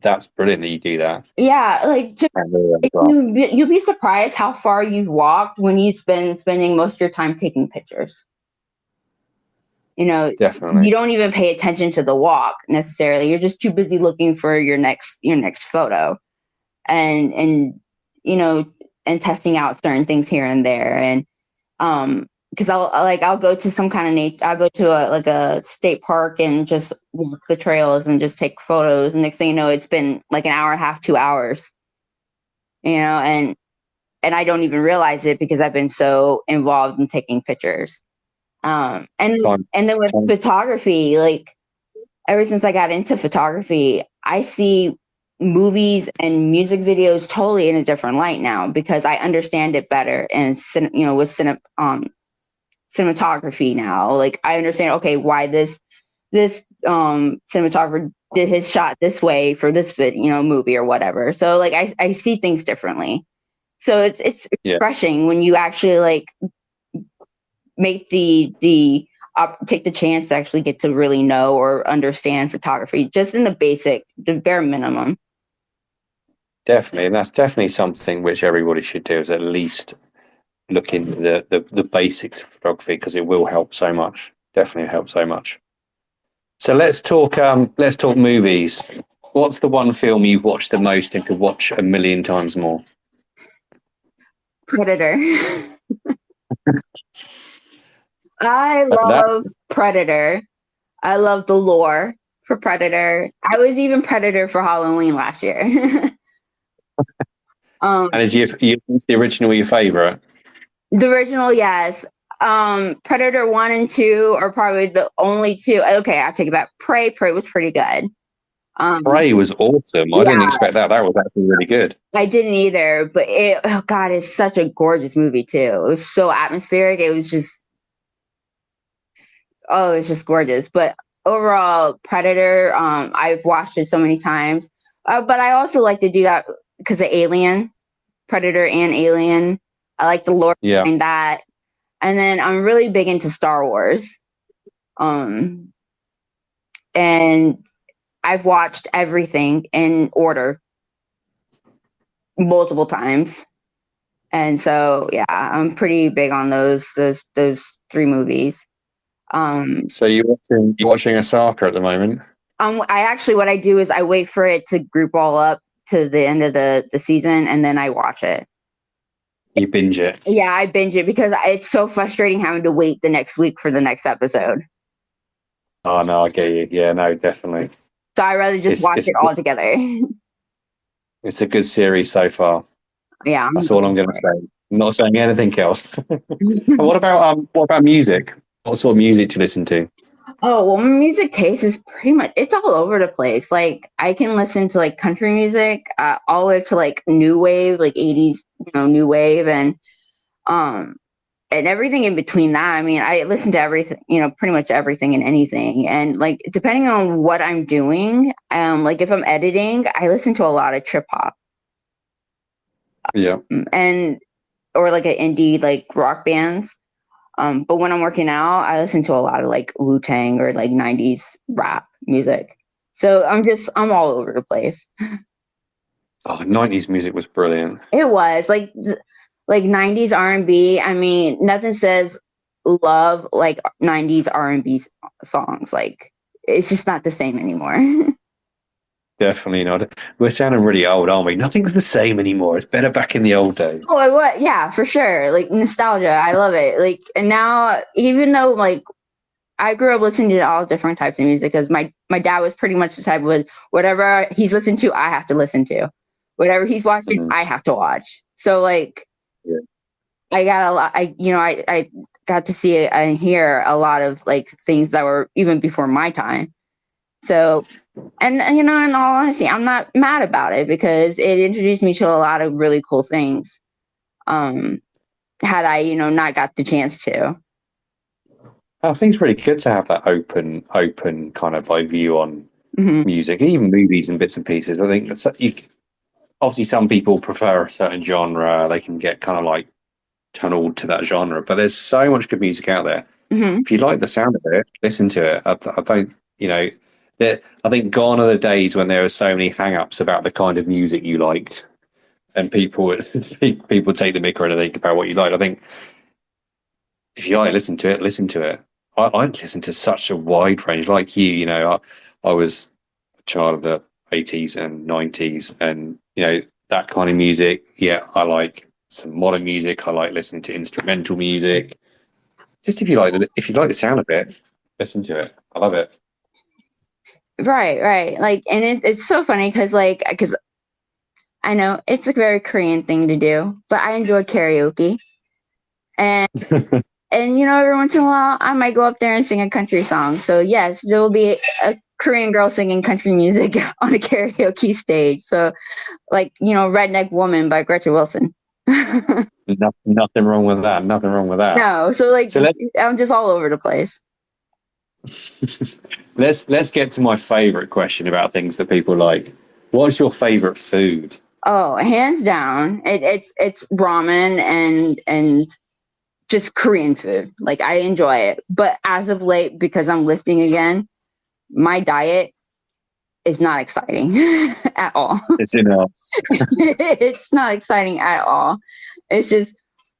that's brilliant that you do that. Yeah, like you'll be surprised how far you've walked when you've been spending most of your time taking pictures. You know, Definitely. You don't even pay attention to the walk necessarily. You're just too busy looking for your next photo, and you know, and testing out certain things here and there. And because I'll go to some kind of nature. I'll go to a state park and just walk the trails and just take photos. And next thing you know, it's been like an hour and a half, 2 hours. You know, and I don't even realize it because I've been so involved in taking pictures. And then with photography, like ever since I got into photography, I see movies and music videos totally in a different light now because I understand it better. And with cinematography now, like I understand, okay, why this cinematographer did his shot this way for this movie or whatever. So like I see things differently. So it's refreshing when you actually like make take the chance to actually get to really know or understand photography just in the bare minimum. Definitely, and that's definitely something which everybody should do, is at least look into the basics of photography, because it will help so much. Definitely help so much. So let's talk movies. What's the one film you've watched the most and could watch 1,000,000 times more? Predator. I love Predator. I love the lore for Predator. I was even Predator for Halloween last year. And is the original your favorite? The original, yes. Predator 1 and 2 are probably the only two. Okay, I'll take it back. Prey was pretty good. Prey was awesome. I didn't expect that. That was actually really good. I didn't either, but it's such a gorgeous movie too. It was so atmospheric. It's just gorgeous. But overall, Predator, I've watched it so many times. But I also like to do that because of Alien, Predator and Alien. I like the lore behind that. And then I'm really big into Star Wars. And I've watched everything in order multiple times. And so, yeah, I'm pretty big on those 3 movies. So you're watching Ahsoka at the moment? What I do is I wait for it to group all up to the end of the season, and then I watch it. You binge it? Yeah, I binge it because it's so frustrating having to wait the next week for the next episode. Oh no, I get you. Yeah, no, definitely. So I'd rather just watch it all together. It's a good series so far. Yeah, I'm That's all I'm looking going for to say. I'm not saying anything else. And it. what about music? What sort of music do you listen to? Oh, well, my music taste is pretty much, it's all over the place. Like, I can listen to like country music, all the way to like new wave, like 80s, new wave, um and everything in between that. I mean, I listen to everything, pretty much everything and anything. And like depending on what I'm doing, like if I'm editing, I listen to a lot of trip hop. Yeah. And or like an indie like rock bands. But when I'm working out, I listen to a lot of like Wu Tang or like 90s rap music. So I'm all over the place. Oh, 90s music was brilliant. It was like 90s R&B. I mean, nothing says love like 90s R&B songs. Like it's just not the same anymore. Definitely not. We're sounding really old, aren't we? Nothing's the same anymore. It's better back in the old days. Oh, what? Yeah, for sure. Like nostalgia. I love it. Like, and now, even though like I grew up listening to all different types of music because my dad was pretty much the type of whatever he's listening to, I have to listen to. Whatever he's watching, Mhm. I have to watch. So like Yeah. I got a lot. I got to see and hear a lot of like things that were even before my time. So, and in all honesty, I'm not mad about it because it introduced me to a lot of really cool things. Um, had I not got the chance to. I think it's really good to have that open kind of like view on Hmm. music, even movies and bits and pieces. I think obviously some people prefer a certain genre. They can get kind of like tunneled to that genre, but there's so much good music out there. Hmm. If you like the sound of it, listen to it. I don't, that I think gone are the days when there were so many hang-ups about the kind of music you liked, and people people take the mick or anything about what you like. I think if you like listen to it, listen to it. I listen to such a wide range, like you. I was a child of the 80s and 90s, and that kind of music. Yeah, I like some modern music. I like listening to instrumental music. Just if you like the sound of it, listen to it. I love it. Right. Like, and it's so funny because I know it's a very Korean thing to do, but I enjoy karaoke. And every once in a while I might go up there and sing a country song. So yes, there will be a Korean girl singing country music on a karaoke stage. So like, Redneck Woman by Gretchen Wilson. Nothing wrong with that. Nothing wrong with that. No, so like So I'm just all over the place. let's get to my favorite question about things that people like. What's your favorite food? Oh, hands down, it's ramen and just Korean food. Like I enjoy it. But as of late, because I'm lifting again, my diet is not exciting at all. It's in a It's not exciting at all. It's just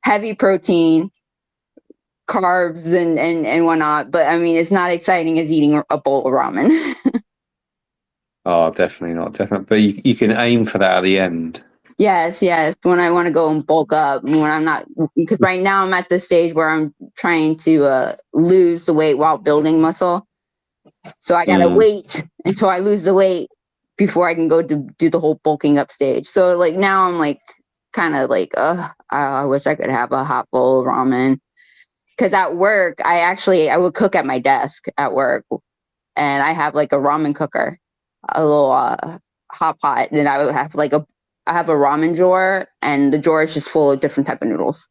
heavy protein, carbs and whatnot. But I mean, it's not exciting as eating a bowl of ramen. oh, definitely not, definitely. But you can aim for that at the end. Yes. When I want to go and bulk up, when I'm not, because right now I'm at the stage where I'm trying to lose the weight while building muscle. So I gotta Mm. wait until I lose the weight before I can go to do the whole bulking up stage. So like now I'm like kind of like, I wish I could have a hot bowl of ramen. Because at work, I would cook at my desk at work, and I have like a ramen cooker, a little hot pot. Then I would have I have a ramen drawer, and the drawer is just full of different type of noodles.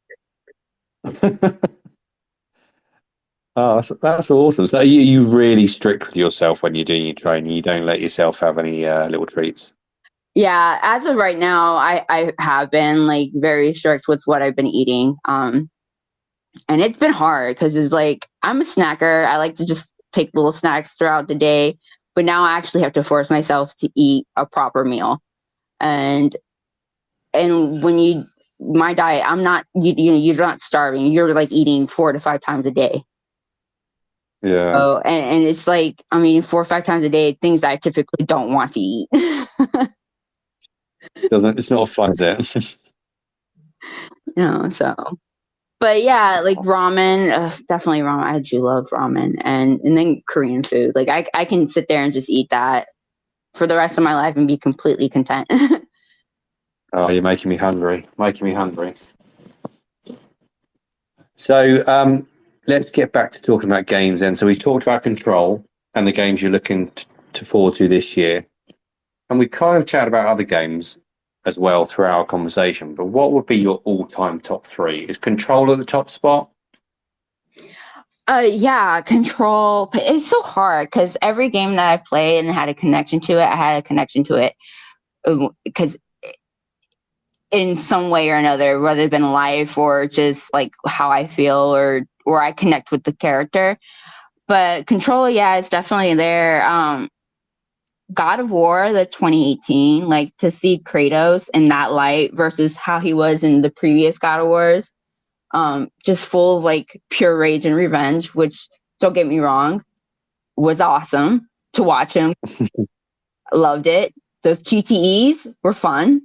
Oh, that's awesome. So you really strict with yourself when you're doing your training. You don't let yourself have any little treats. Yeah, as of right now, I have been like very strict with what I've been eating. And it's been hard because it's like I'm a snacker. I like to just take little snacks throughout the day, but now I actually have to force myself to eat a proper meal. And when my diet, I'm not you're not starving. You're like eating 4 to 5 times a day. Yeah, Oh, and it's like, I mean, 4 or 5 times a day, things I typically don't want to eat. doesn't it's not fun, is it? So. But yeah, like ramen, definitely ramen. I do love ramen, and then Korean food. Like I can sit there and just eat that for the rest of my life and be completely content. Oh, you're making me hungry. Making me hungry. So let's get back to talking about games then. So we talked about Control and the games you're looking to forward to this year. And we kind of chatted about other games as well throughout our conversation. But what would be your all-time top three? Is Control at the top spot? Yeah, Control. It's so hard because every game that I played and had a connection to it, I had a connection to it because in some way or another, whether it's been life or just like how I feel or I connect with the character. But Control, yeah, it's definitely there. God of War, the 2018, like to see Kratos in that light versus how he was in the previous God of Wars, just full of like pure rage and revenge, which don't get me wrong, was awesome to watch him. Loved it. Those QTEs were fun.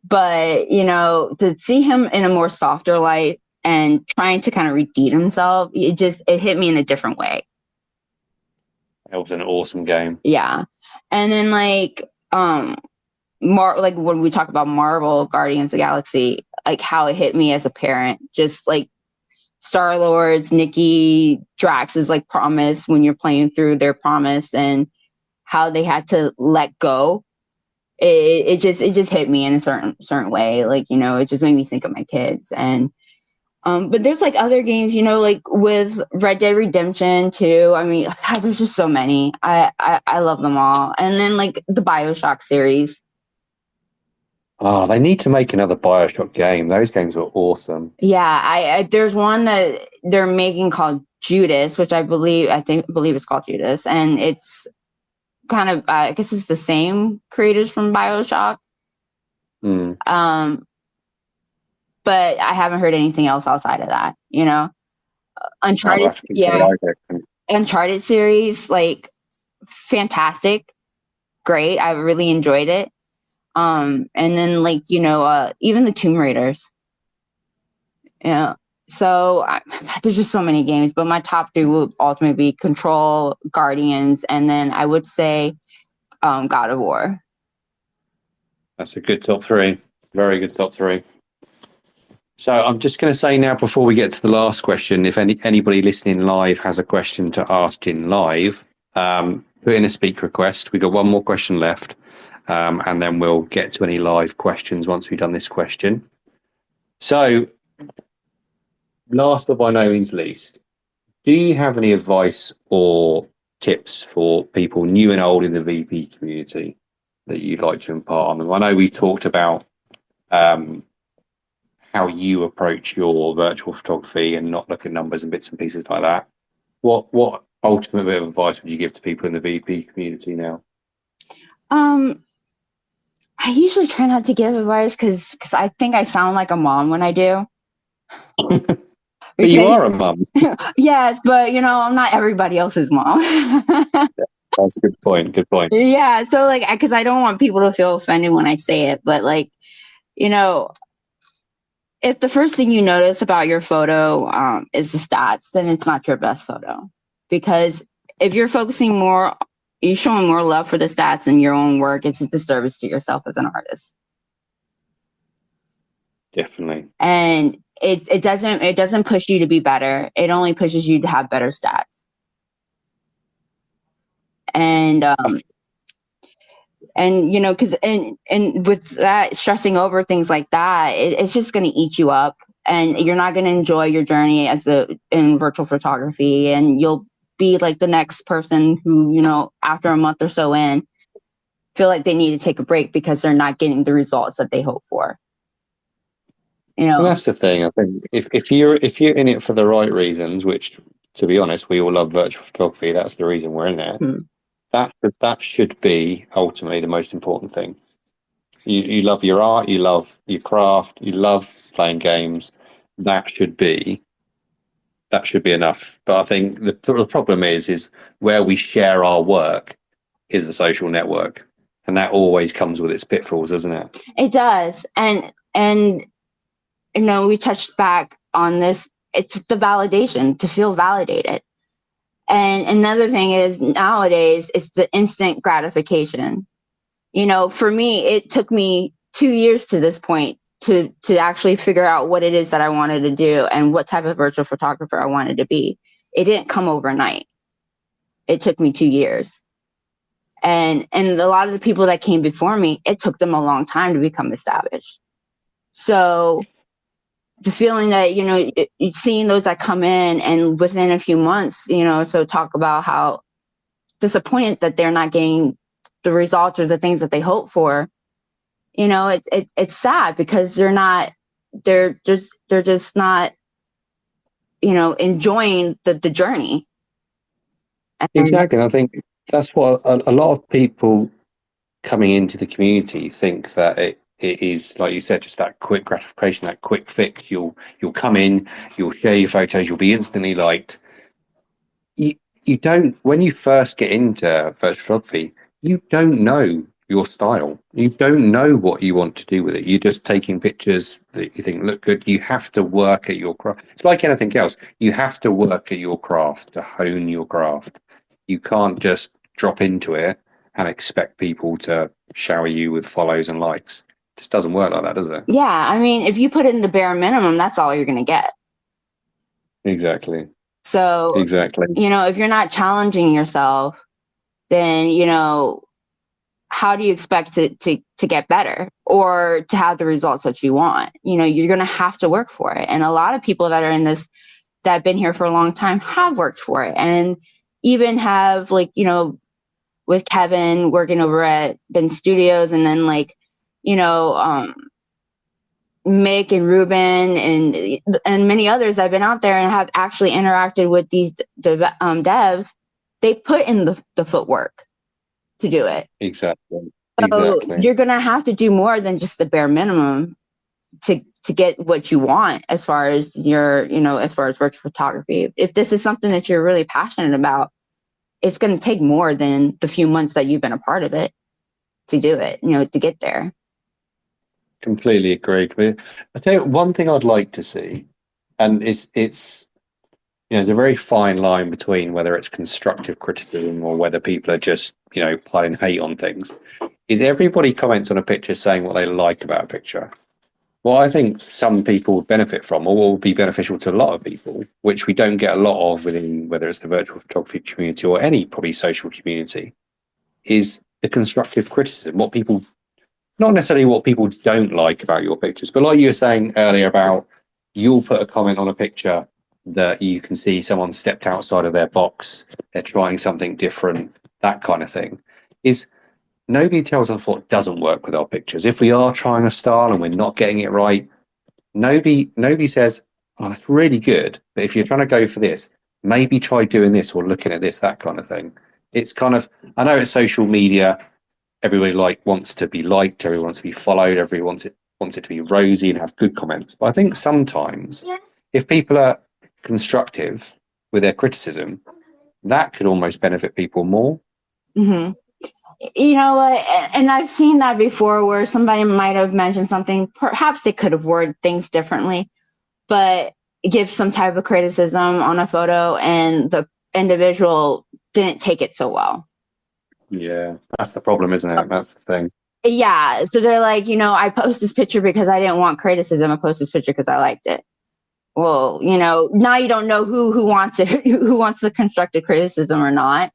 But, you know, to see him in a more softer light and trying to kind of redeem himself, it hit me in a different way. It was an awesome game. Yeah. And then like like when we talk about Marvel Guardians of the Galaxy, like how it hit me as a parent, just like Star-Lord's, Nikki, Drax's like promise when you're playing through their promise and how they had to let go. It just hit me in a certain way. Like, you know, it just made me think of my kids. And but there's like other games, you know, like with Red Dead Redemption 2. I mean, God, there's just so many. I love them all. And then like the BioShock series. Oh, they need to make another BioShock game. Those games were awesome. Yeah, I there's one that they're making called Judas, which I believe it's called Judas, and it's kind of I guess it's the same creators from BioShock. But I haven't heard anything else outside of that, you know. Uncharted, yeah. Uncharted series, like fantastic, great. I really enjoyed it. And then like, you know, even the Tomb Raiders. Yeah. So there's just so many games, but my top three would ultimately be Control, Guardians, and then I would say God of War. That's a good top three. Very good top three. So I'm just going to say now, before we get to the last question, if anybody listening live has a question to ask in live, put in a speak request. We've got one more question left, and then we'll get to any live questions once we've done this question. So last but by no means least, do you have any advice or tips for people new and old in the VP community that you'd like to impart on them? I know we talked about how you approach your virtual photography and not look at numbers and bits and pieces like that. What ultimate bit of advice would you give to people in the VP community now? I usually try not to give advice because I think I sound like a mom when I do. But you are a mom. Yes, but you know, I'm not everybody else's mom. That's a good point. Good point. Yeah, so like, because I don't want people to feel offended when I say it, but like, you know, if the first thing you notice about your photo is the stats, then it's not your best photo. Because if you're you're showing more love for the stats than your own work, it's a disservice to yourself as an artist. Definitely. And it doesn't push you to be better. It only pushes you to have better stats. And you know, because and with that, stressing over things like that, it's just going to eat you up, and you're not going to enjoy your journey in virtual photography, and you'll be like the next person who, you know, after a month or so in, feel like they need to take a break because they're not getting the results that they hope for. You know, and that's the thing. I think if you're in it for the right reasons, which, to be honest, we all love virtual photography. That's the reason we're in there. That should be ultimately the most important thing. You love your art, you love your craft, you love playing games. That should be enough. But I think the problem is where we share our work is a social network, and that always comes with its pitfalls, doesn't it? It does, and you know, we touched back on this. It's the validation, to feel validated. And another thing is nowadays it's the instant gratification. You know, for me, it took me 2 years to this point to actually figure out what it is that I wanted to do and what type of virtual photographer I wanted to be. It didn't come overnight. It took me 2 years. And a lot of the people that came before me, it took them a long time to become established. So the feeling that, you know, seeing those that come in and within a few months, you know, so talk about how disappointed that they're not getting the results or the things that they hope for, you know, it's sad because they're just not, you know, enjoying the journey. And Exactly. And I think that's what a lot of people coming into the community think, that it is, like you said, just that quick gratification, that quick fix. You'll come in, you'll share your photos, you'll be instantly liked. You don't, when you first get into virtual photography, you don't know your style. You don't know what you want to do with it. You're just taking pictures that you think look good. You have to work at your craft. It's like anything else. You have to work at your craft to hone your craft. You can't just drop into it and expect people to shower you with follows and likes. It just doesn't work like that, does it? yeah, I mean, if you put in the bare minimum, that's all you're going to get. Exactly. So, Exactly. you know, if you're not challenging yourself, then, you know, how do you expect to get better or to have the results that you want? You know, you're going to have to work for it. And a lot of people that are in this, that have been here for a long time, have worked for it, and even have, like, you know, with Kevin working over at Ben Studios, and then, like, you know, Mick and Ruben and many others that have been out there and have actually interacted with these devs. They put in the footwork to do it. Exactly. So Exactly. you're gonna have to do more than just the bare minimum to get what you want as far as your, you know, as far as virtual photography. If this is something that you're really passionate about, it's going to take more than the few months that you've been a part of it to do it, you know, to get there. Completely agree. I tell you one thing I'd like to see, and it's you know, there's a very fine line between whether it's constructive criticism or whether people are just, you know, piling hate on things. Is everybody comments on a picture saying what they like about a picture? What I think some people would benefit from, or will be beneficial to a lot of people, which we don't get a lot of within, whether it's the virtual photography community or any probably social community, is the constructive criticism. What people, not necessarily what people don't like about your pictures, but like you were saying earlier about, you'll put a comment on a picture that you can see someone stepped outside of their box, they're trying something different, that kind of thing. Is nobody tells us what doesn't work with our pictures. If we are trying a style and we're not getting it right, nobody says, oh, that's really good, but if you're trying to go for this, maybe try doing this or looking at this, that kind of thing. It's kind of, I know it's social media, everybody wants to be liked, everyone wants to be followed, everybody wants it to be rosy and have good comments. But I think sometimes if people are constructive with their criticism, that could almost benefit people more. Mm-hmm. You know, and I've seen that before where somebody might have mentioned something, perhaps they could have worded things differently, but give some type of criticism on a photo and the individual didn't take it so well. Yeah, that's the problem, isn't it? That's the thing. Yeah, so they're like, you know, I post this picture because I didn't want criticism. I post this picture because I liked it. Well, you know, now you don't know who wants it, who wants the constructive criticism or not.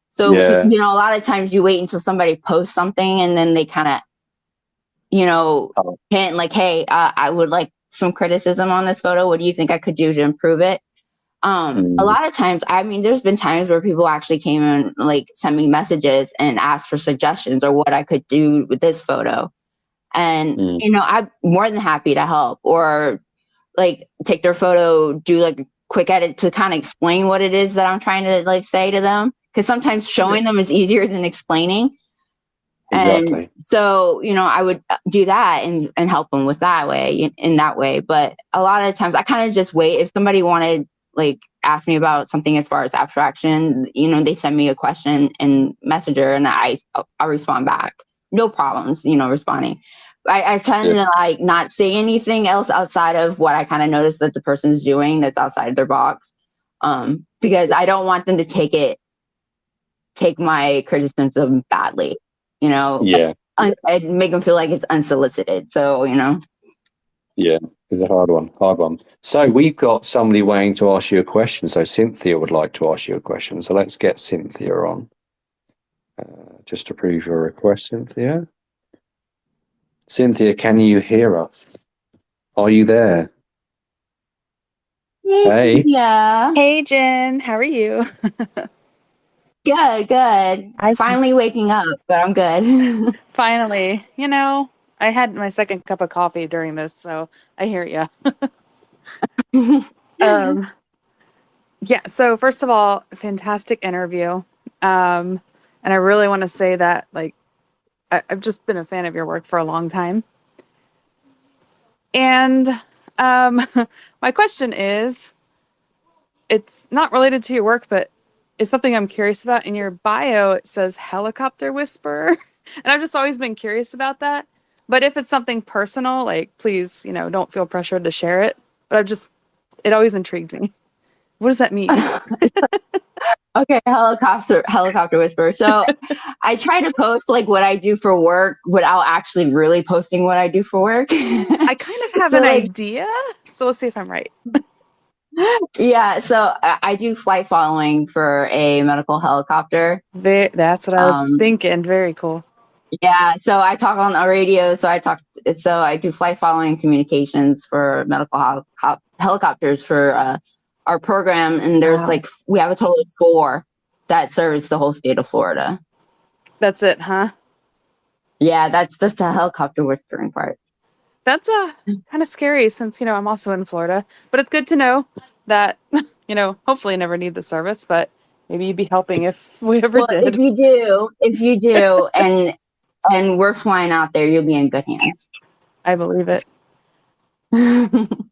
So, Yeah. you know, a lot of times you wait until somebody posts something and then they kind of, you know, hint like, hey, I would like some criticism on this photo. What do you think I could do to improve it? A lot of times, I mean, there's been times where people actually came and like sent me messages and asked for suggestions or what I could do with this photo. And, you know, I'm more than happy to help, or like take their photo, do like a quick edit to kind of explain what it is that I'm trying to like say to them. Because sometimes showing them is easier than explaining. Exactly. And so, you know, I would do that and help them with that way, in that way. But a lot of times I kind of just wait. If somebody wanted, like, ask me about something as far as abstraction, you know, they send me a question in Messenger and I'll respond back. No problems, you know, responding. I tend to like not say anything else outside of what I kind of notice that the person's doing that's outside of their box. Because I don't want them to take my criticism badly, you know? Yeah. I'd make them feel like it's unsolicited. So, Yeah, it's a hard one. Hard one. So we've got somebody waiting to ask you a question. So Cynthia would like to ask you a question. So let's get Cynthia on. Just to prove your request, Cynthia. Cynthia, can you hear us? Are you there? Hey. Yeah. Hey, Jen. How are you? Good. Finally waking up, but I'm good. Finally. I had my second cup of coffee during this, so I hear you. Yeah, so first of all, fantastic interview. And I really want to say that, I've just been a fan of your work for a long time. And my question is, it's not related to your work, but it's something I'm curious about. In your bio, it says helicopter whisperer. And I've just always been curious about that. But if it's something personal, please, don't feel pressured to share it. But it always intrigued me. What does that mean? Okay, helicopter whisperer. So I try to post like what I do for work without actually really posting what I do for work. I kind of have an idea. So let's see if I'm right. Yeah, so I do flight following for a medical helicopter. That's what I was thinking. Very cool. Yeah, so I talk on the radio. So I do flight following communications for medical helicopters for our program, and there's we have a total of 4 that service the whole state of Florida. That's it, huh? Yeah, that's the helicopter whispering part. That's kind of scary since, I'm also in Florida, but it's good to know that, hopefully I never need the service, but maybe you'd be helping if we ever did. If you do, and we're flying out there, you'll be in good hands. I believe it.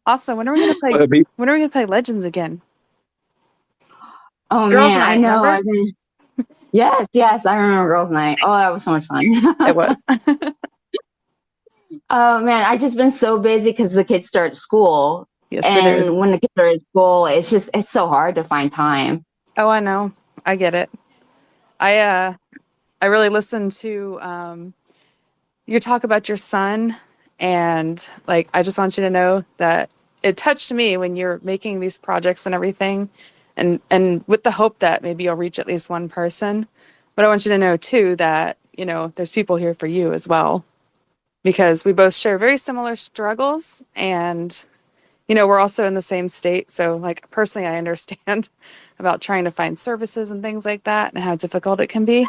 Awesome. When are we gonna play Legends again? Oh Girls man, Night, I know. Yes, I remember Girls Night. Oh, that was so much fun. It was. Oh man, I just been so busy because the kids start school. Yes, and when the kids are at school, it's so hard to find time. Oh, I know. I get it. I really listened to your talk about your son, and I just want you to know that it touched me when you're making these projects and everything, and with the hope that maybe you'll reach at least one person. But I want you to know too that, there's people here for you as well, because we both share very similar struggles, and we're also in the same state. So personally, I understand about trying to find services and things like that and how difficult it can be.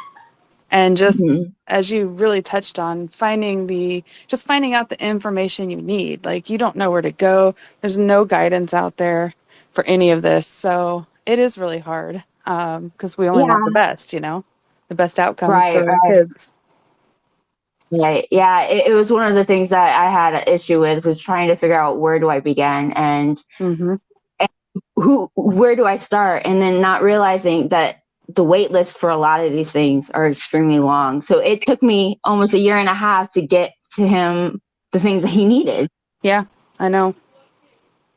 And just as you really touched on, finding out the information you need. You don't know where to go. There's no guidance out there for any of this. So it is really hard because we only want the best, the best outcome for our kids. Right. Yeah. It was one of the things that I had an issue with, was trying to figure out where do I begin and where do I start? And then not realizing that the wait list for a lot of these things are extremely long. So it took me almost a year and a half to get to him the things that he needed. Yeah, I know.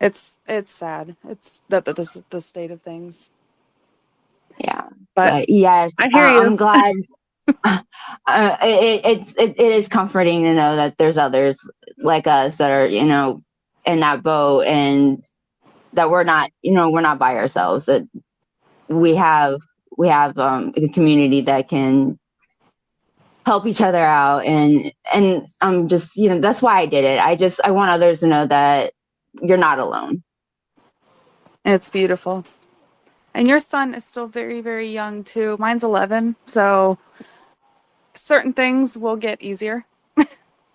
It's sad. It's this is the state of things. Yeah. But yes, I hear you. I'm glad. It is comforting to know that there's others like us that are, in that boat, and that we're not by ourselves, that we have a community that can help each other out. And I'm just, that's why I did it. I want others to know that you're not alone. It's beautiful. And your son is still very, very young too. Mine's 11. So certain things will get easier. I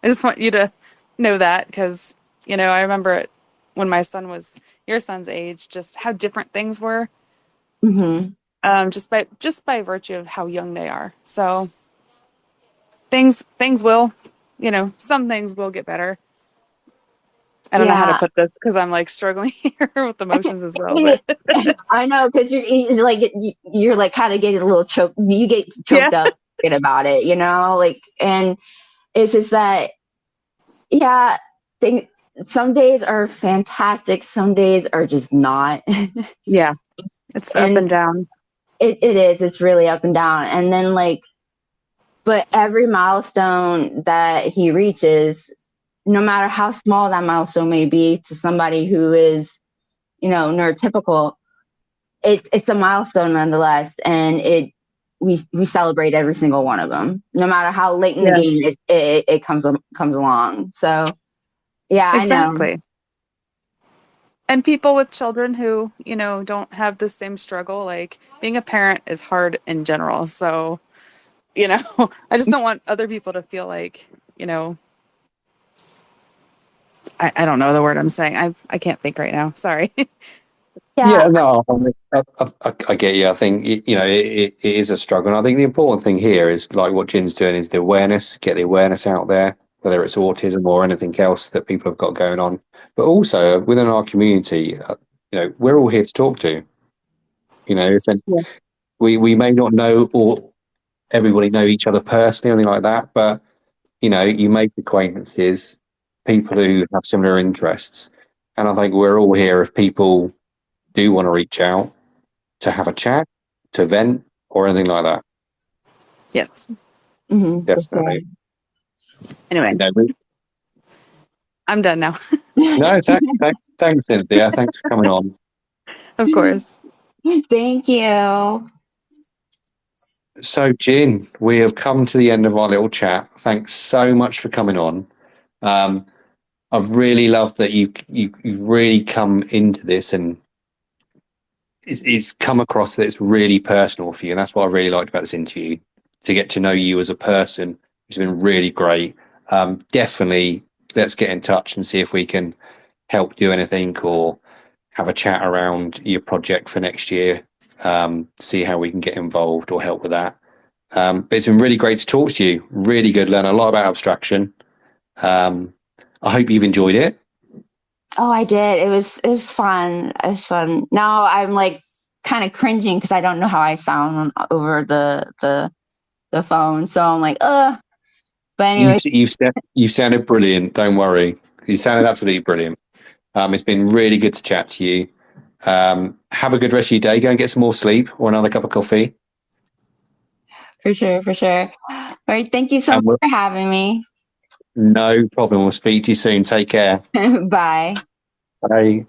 just want you to know that, because, I remember it when my son was your son's age, just how different things were. Just by virtue of how young they are. So things will, some things will get better. I don't know how to put this because I'm struggling here with emotions as well. But. I know, because you're kind of getting a little choked. You get choked up about it, and it's just that, some days are fantastic. Some days are just not. Yeah, it's up and down. It is. It's really up and down. And then but every milestone that he reaches, no matter how small that milestone may be to somebody who is, neurotypical, it's a milestone nonetheless, and we celebrate every single one of them, no matter how late in the Yes. game it comes along. So yeah, I know. Exactly. And people with children who, don't have the same struggle, like being a parent is hard in general. So, I just don't want other people to feel like, I don't know the word I'm saying. I can't think right now. Sorry. Yeah, Yeah, no, I get you. I think it is a struggle. And I think the important thing here is like what Jin's doing is the awareness, get the awareness out there, whether it's autism or anything else that people have got going on. But also within our community, we're all here to talk to. So Yeah. we may not know or everybody know each other personally, or anything like that, but you make acquaintances, people who have similar interests, and I think we're all here if people do want to reach out to have a chat, to vent, or anything like that. Yes. for sure. Definitely. Anyway, I'm done now. No, thanks, Cynthia. Thanks for coming on. Of course. Thank you. So, Jin, we have come to the end of our little chat. Thanks so much for coming on. I've really loved that you really come into this, and it's come across that it's really personal for you, and that's what I really liked about this interview. To get to know you as a person, it's been really great. Definitely, let's get in touch and see if we can help do anything or have a chat around your project for next year. See how we can get involved or help with that. But it's been really great to talk to you. Really good, learn a lot about abstraction. I hope you've enjoyed it. Oh, I did. It was fun. It was fun. Now I'm like kind of cringing because I don't know how I sound over the phone. So I'm like, ugh. But anyway, You've sounded brilliant. Don't worry. You sounded absolutely brilliant. It's been really good to chat to you. Have a good rest of your day. Go and get some more sleep or another cup of coffee. for sure, for sure. All right. Thank you so And much for having me. no problem. We'll speak to you soon. Take care. Bye. Bye.